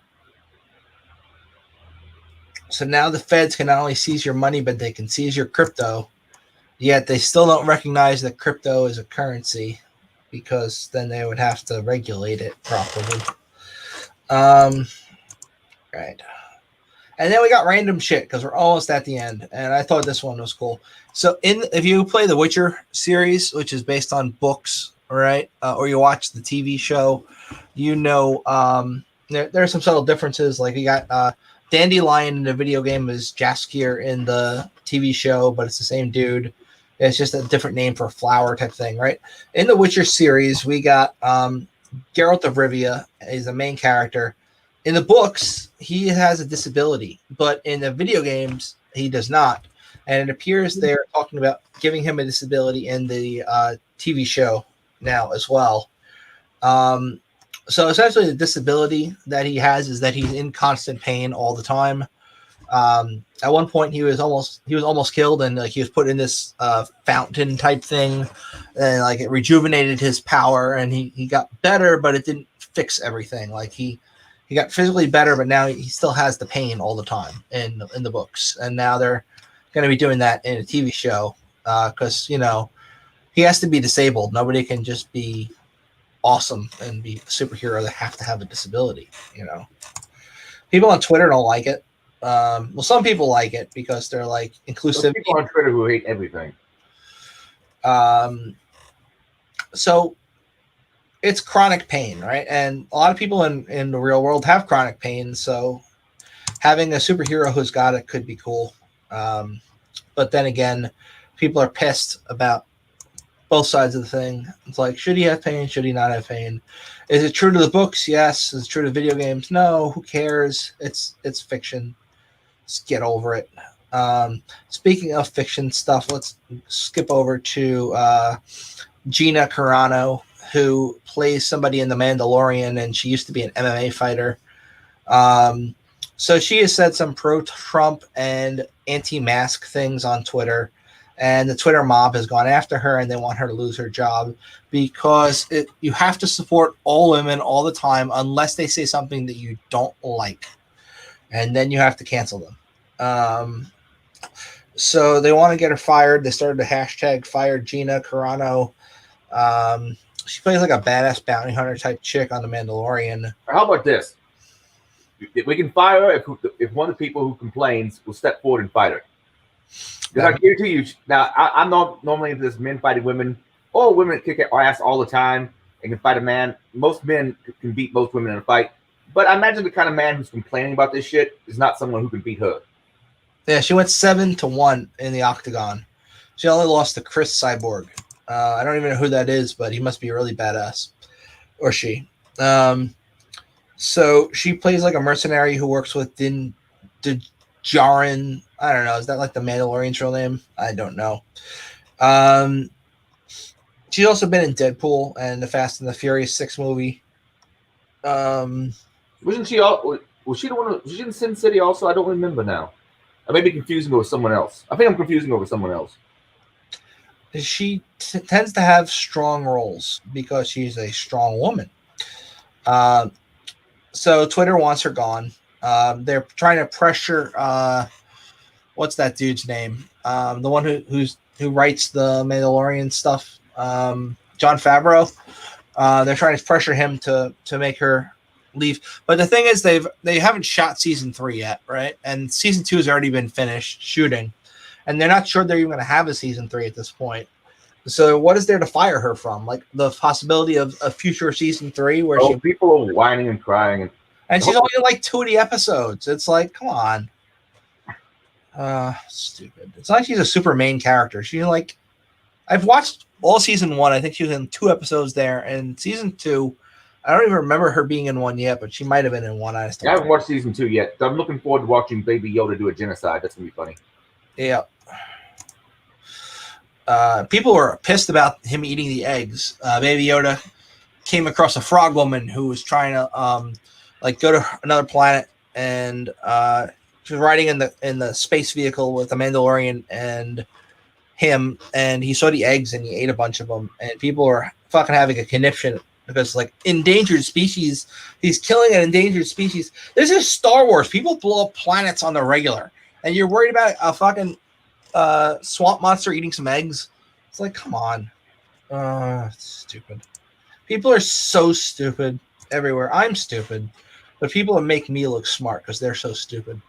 So now the feds can not only seize your money, but they can seize your crypto. Yet they still don't recognize that crypto is a currency, because then they would have to regulate it properly. Right. And then we got random shit because we're almost at the end. And I thought this one was cool. So if you play the Witcher series, which is based on books, right, or you watch the TV show, you know there are some subtle differences. Like you got Dandelion in the video game is Jaskier in the TV show, but it's the same dude. It's just a different name for a flower type thing, right? In the Witcher series, we got Geralt of Rivia is the main character. In the books, he has a disability, but in the video games, he does not. And it appears they're talking about giving him a disability in the TV show now as well. So essentially, the disability that he has is that he's in constant pain all the time. At one point, he was almost killed, and like he was put in this fountain type thing, and like it rejuvenated his power, and he got better, but it didn't fix everything. Like he got physically better, but now he still has the pain all the time in the books. And now they're going to be doing that in a TV show because, he has to be disabled. Nobody can just be awesome and be a superhero. They have to have a disability, People on Twitter don't like it. Well, some people like it because they're like inclusive. People on Twitter who hate everything. So it's chronic pain, right? And a lot of people in the real world have chronic pain. So having a superhero who's got it could be cool. But then again, people are pissed about both sides of the thing. It's like, should he have pain? Should he not have pain? Is it true to the books? Yes. Is it true to video games? No. Who cares? It's fiction. Just get over it. Speaking of fiction stuff, let's skip over to Gina Carano, who plays somebody in The Mandalorian, and she used to be an MMA fighter. So she has said some pro-Trump and anti-mask things on Twitter, and the Twitter mob has gone after her, and they want her to lose her job because you have to support all women all the time unless they say something that you don't like, and then you have to cancel them. So they want to get her fired. They started the hashtag Fire Gina Carano. She plays like a badass bounty hunter type chick on The Mandalorian. How about this? We can fire her if one of the people who complains will step forward and fight her. Because I guarantee you, now I'm not normally into this men fighting women, or women that kick ass all the time and can fight a man. Most men can beat most women in a fight. But I imagine the kind of man who's complaining about this shit is not someone who can beat her. Yeah, she went 7-1 in the octagon. She only lost to Chris Cyborg. I don't even know who that is, but he must be really badass. Or she. So she plays like a mercenary who works with Din Djarin. I don't know. Is that like the Mandalorian's real name? I don't know. She's also been in Deadpool and the Fast and the Furious 6 movie. Wasn't she all? Was she the one? Was she in Sin City also? I don't remember now. I may be confusing her with someone else. I think I'm confusing her with someone else. She tends to have strong roles because she's a strong woman. So Twitter wants her gone. They're trying to pressure. What's that dude's name? The one who writes the Mandalorian stuff. Jon Favreau. They're trying to pressure him to make her leave. But the thing is, they haven't shot season 3 yet, right? And season 2 has already been finished shooting, and they're not sure they're even going to have a season 3 at this point. So what is there to fire her from? Like the possibility of a future season 3 where people are whining and crying, and she's only in like 2 of the episodes. It's like, come on. Stupid. It's like she's a super main character. She's like, I've watched all season 1. I think she was in 2 episodes there, and season 2, I don't even remember her being in one yet, but she might have been in one. I haven't watched season 2 yet. I'm looking forward to watching Baby Yoda do a genocide. That's gonna be funny. Yeah. People were pissed about him eating the eggs. Baby Yoda came across a frog woman who was trying to go to another planet, and she was riding in the space vehicle with the Mandalorian and him, and he saw the eggs and he ate a bunch of them, and people were fucking having a conniption because like endangered species, he's killing an endangered species. This is Star Wars. People blow up planets on the regular, and you're worried about a fucking swamp monster eating some eggs. It's like, come on. Stupid. People are so stupid everywhere. I'm stupid, but people make me look smart because they're so stupid.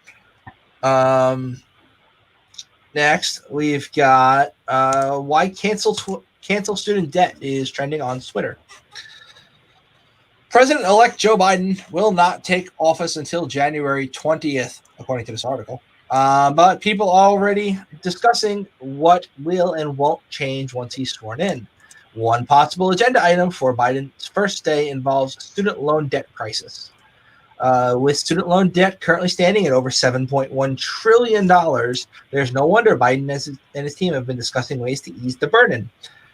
Next, we've got why cancel student debt is trending on Twitter. President-elect Joe Biden will not take office until January 20th, according to this article. But people are already discussing what will and won't change once he's sworn in. One possible agenda item for Biden's first day involves student loan debt crisis. With student loan debt currently standing at over $7.1 trillion, there's no wonder Biden and his team have been discussing ways to ease the burden.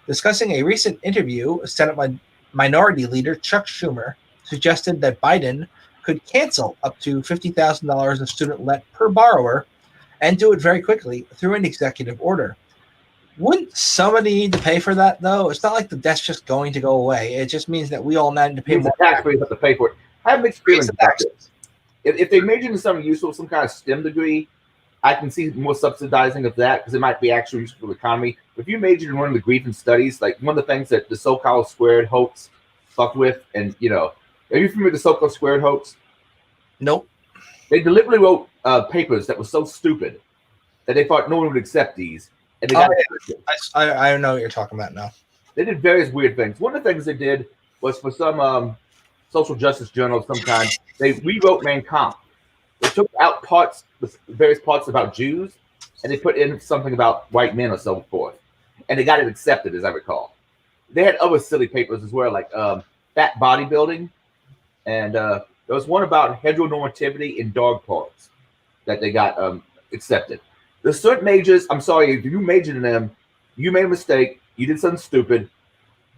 Discussing a recent interview, Senate Minority Leader Chuck Schumer suggested that Biden could cancel up to $50,000 of student debt per borrower and do it very quickly through an executive order. Wouldn't somebody need to pay for that, though? It's not like the debt's just going to go away. It just means that we all need to pay more. The taxpayers have to pay for it. I have mixed feelings about this. If they major in something useful, some kind of STEM degree, I can see more subsidizing of that because it might be actually useful for the economy. But if you majored in one of the grief and studies, like one of the things that the so-called squared hoax fucked with, and have you familiar with the so-called squared hoax? Nope. They deliberately wrote papers that were so stupid that they thought no one would accept these, and they got. I know what you're talking about now. They did various weird things. One of the things they did was for some social justice journal of some kind, they rewrote Mein Kampf. They took out various parts about Jews, and they put in something about white men or so forth. And they got it accepted, as I recall. They had other silly papers as well, like fat bodybuilding. And there was one about heteronormativity in dog parks that they got accepted. The cert majors, I'm sorry, if you majored in them, you made a mistake, you did something stupid,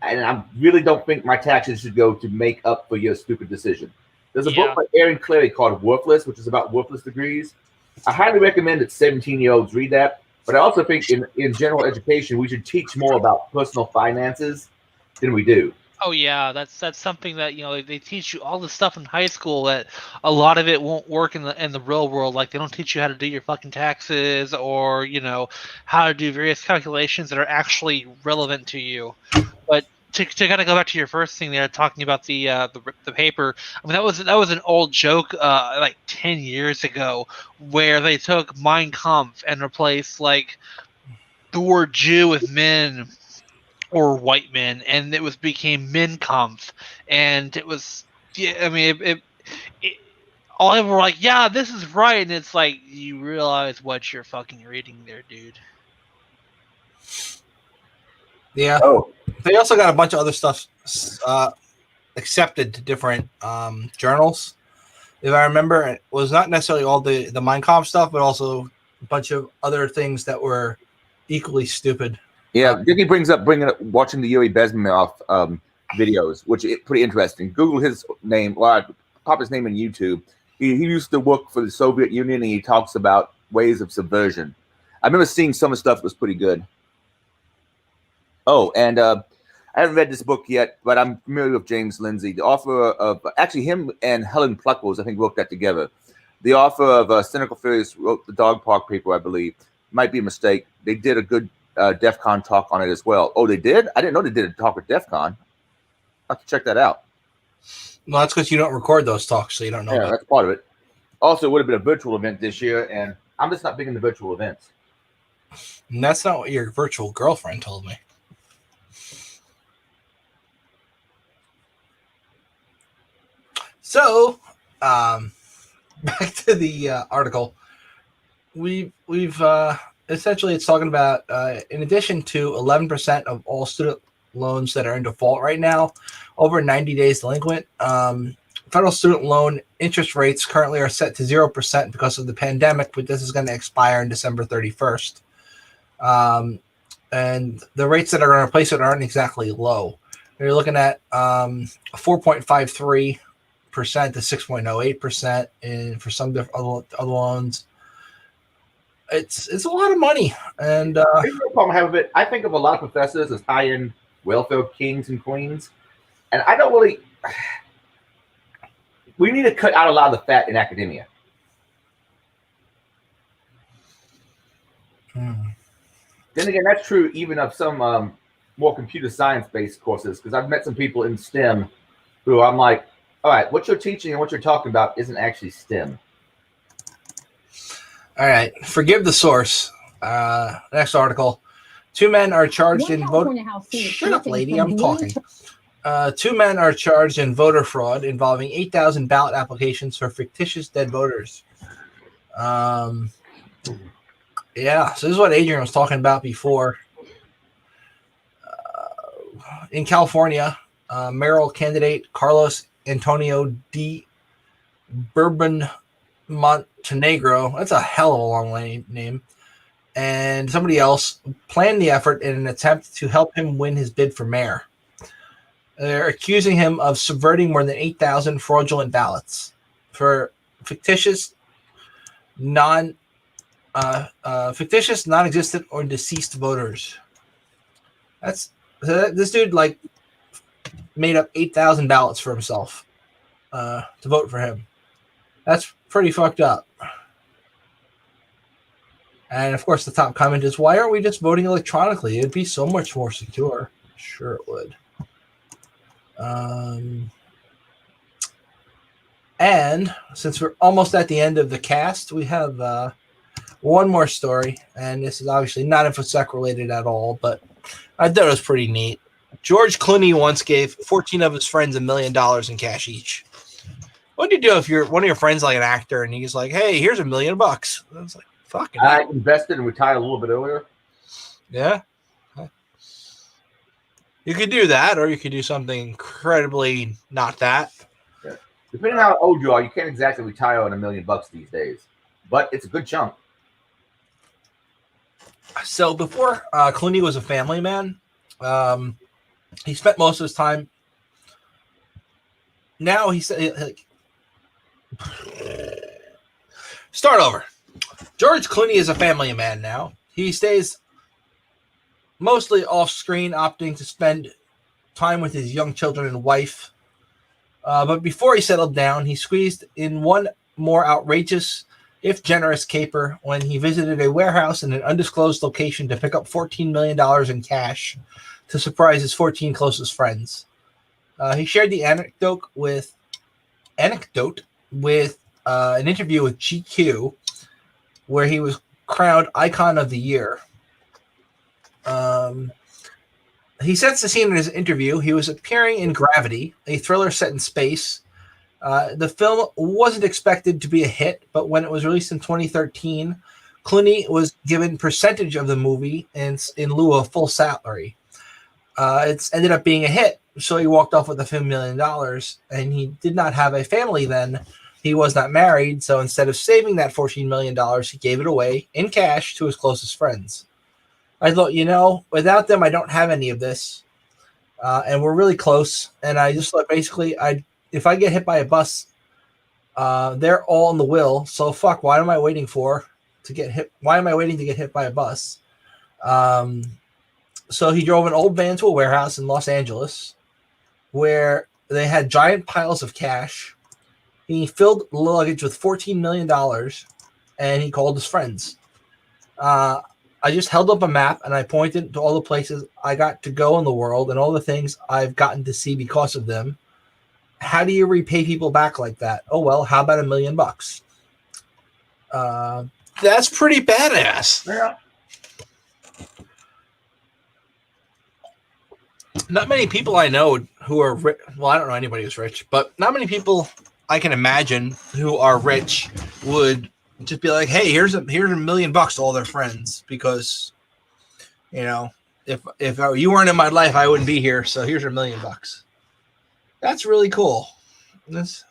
and I really don't think my taxes should go to make up for your stupid decision. There's a book by Aaron Clarey called Worthless, which is about worthless degrees. I highly recommend that 17-year-olds read that. But I also think in general education, we should teach more about personal finances than we do. Oh yeah, that's something that they teach you all the stuff in high school that a lot of it won't work in the real world. Like they don't teach you how to do your fucking taxes or how to do various calculations that are actually relevant to you. But to kind of go back to your first thing there, talking about the paper. I mean that was an old joke like 10 years ago where they took Mein Kampf and replaced like the word Jew with men or white men, and it became Mein Kampf, and it was all of them were like, yeah, this is right, and it's like you realize what you're fucking reading there, dude. Yeah. Oh. They also got a bunch of other stuff accepted to different journals. If I remember, it was not necessarily all the Mein Kampf stuff, but also a bunch of other things that were equally stupid. Yeah, Dickie brings up watching the Yuri Bezmenov videos, which is pretty interesting. Google his name, pop his name in YouTube. He used to work for the Soviet Union, and he talks about ways of subversion. I remember seeing some of the stuff that was pretty good. Oh, and I haven't read this book yet, but I'm familiar with James Lindsay, the author of actually him and Helen Pluckles, I think, wrote that together. The author of Cynical Theories wrote the Dog Park paper, I believe. Might be a mistake. They did a good DEF CON talk on it as well. Oh, they did? I didn't know they did a talk with DEF CON. I'll have to check that out. Well, that's because you don't record those talks, so you don't know. Yeah, that's part of it. Also, it would have been a virtual event this year, and I'm just not big into virtual events. And that's not what your virtual girlfriend told me. So, back to the article. We've essentially it's talking about in addition to 11% of all student loans that are in default right now, over 90 days delinquent. Federal student loan interest rates currently are set to 0% because of the pandemic, but this is going to expire on December 31st. And the rates that are going to replace it aren't exactly low. You're looking at 4.53% to 6.08% and for some other loans. It's a lot of money, and here's the problem I have with it. I think of a lot of professors as high-end welfare kings and queens, and I don't really. We need to cut out a lot of the fat in academia. Then again, that's true even of some more computer science-based courses, because I've met some people in STEM who I'm like, all right, what you're teaching and what you're talking about isn't actually STEM. All right, forgive the source. Next article. 2 men are charged in voter. Shut up, lady. I'm talking. 2 men are charged in voter fraud involving 8,000 ballot applications for fictitious dead voters. Yeah, so this is what Adrian was talking about before. In California, mayoral candidate Carlos Antonio D. Bourbon Montenegro, that's a hell of a long name, and somebody else planned the effort in an attempt to help him win his bid for mayor. They're accusing him of subverting more than 8,000 fraudulent ballots for fictitious, non-existent or deceased voters. This dude made up 8,000 ballots for himself to vote for him. That's pretty fucked up. And of course, the top comment is, "Why aren't we just voting electronically? It'd be so much more secure." Sure, it would. And since we're almost at the end of the cast, we have one more story, and this is obviously not InfoSec related at all, but I thought it was pretty neat. George Clooney once gave 14 of his friends $1 million in cash each. What do you do if you're one of your friends like an actor and he's like, "Hey, here's $1 million"? I was like, "Fucking." I invested and retired a little bit earlier. Yeah. You could do that, or you could do something incredibly not that. Yeah. Depending on how old you are, you can't exactly retire on $1 million these days, but it's a good chunk. So before Clooney was a family man, he spent most of his time. Now he said, start over. George Clooney is a family man now. He stays mostly off screen, opting to spend time with his young children and wife. But before he settled down, he squeezed in one more outrageous, if generous, caper when he visited a warehouse in an undisclosed location to pick up $14 million in cash to surprise his 14 closest friends. He shared the anecdote with an interview with GQ, where he was crowned Icon of the Year. He sets the scene in his interview. He was appearing in Gravity, a thriller set in space. The film wasn't expected to be a hit, but when it was released in 2013, Clooney was given percentage of the movie in lieu of full salary. It's ended up being a hit, so he walked off with $1 million, and he did not have a family then. He was not married, so instead of saving that $14 million, he gave it away in cash to his closest friends. I thought, without them, I don't have any of this, and we're really close, and I just thought, basically, if I get hit by a bus, they're all in the will. So fuck. Why am I waiting to get hit? Why am I waiting to get hit by a bus? So he drove an old van to a warehouse in Los Angeles, where they had giant piles of cash. He filled the luggage with $14 million, and he called his friends. I just held up a map and I pointed to all the places I got to go in the world and all the things I've gotten to see because of them. How do you repay people back like that? Oh, well, how about $1 million? That's pretty badass. Yeah. Not many people I know who are rich. Well, I don't know anybody who's rich, but not many people I can imagine who are rich would just be like, "Hey, here's $1 million to all their friends," because, if you weren't in my life, I wouldn't be here. So here's $1 million. That's really cool. That's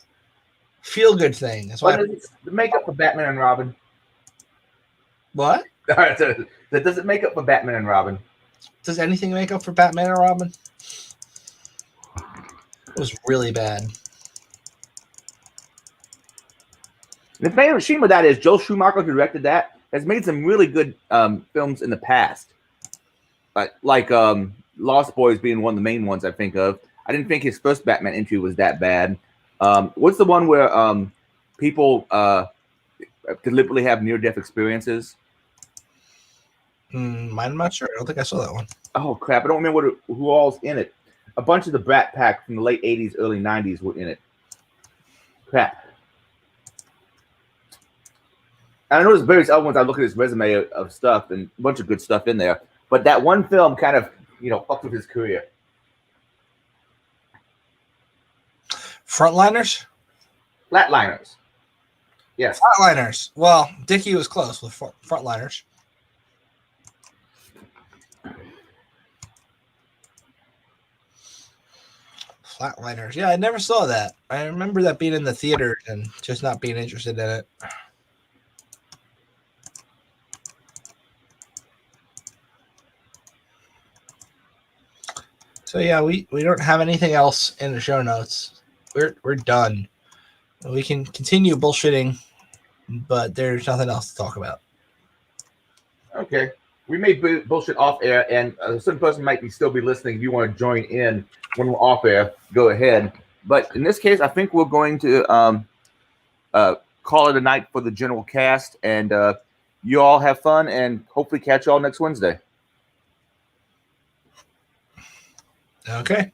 feel good thing. That's why the makeup for Batman and Robin. What? All right, so that does it make up for Batman and Robin? Does anything make up for Batman and Robin? It was really bad. The main shame of that is Joel Schumacher, who directed that, has made some really good films in the past. Like Lost Boys being one of the main ones I think of. I didn't think his first Batman entry was that bad. What's the one where people deliberately have near-death experiences? I'm not sure. I don't think I saw that one. Oh, crap. I don't remember who all's in it. A bunch of the Brat Pack from the late 80s, early 90s were in it. Crap. I know there's various other ones. I look at his resume of stuff and a bunch of good stuff in there. But that one film kind of, fucked with his career. Frontliners? Flatliners. Yes. Flatliners. Well, Dickie was close with Frontliners. Flatliners. Yeah, I never saw that. I remember that being in the theater and just not being interested in it. So yeah, we don't have anything else in the show notes. We're done. We can continue bullshitting, but there's nothing else to talk about. Okay. We may bullshit off air, and a certain person might still be listening. If you want to join in when we're off air, go ahead. But in this case, I think we're going to call it a night for the general cast, and you all have fun, and hopefully catch you all next Wednesday. Okay.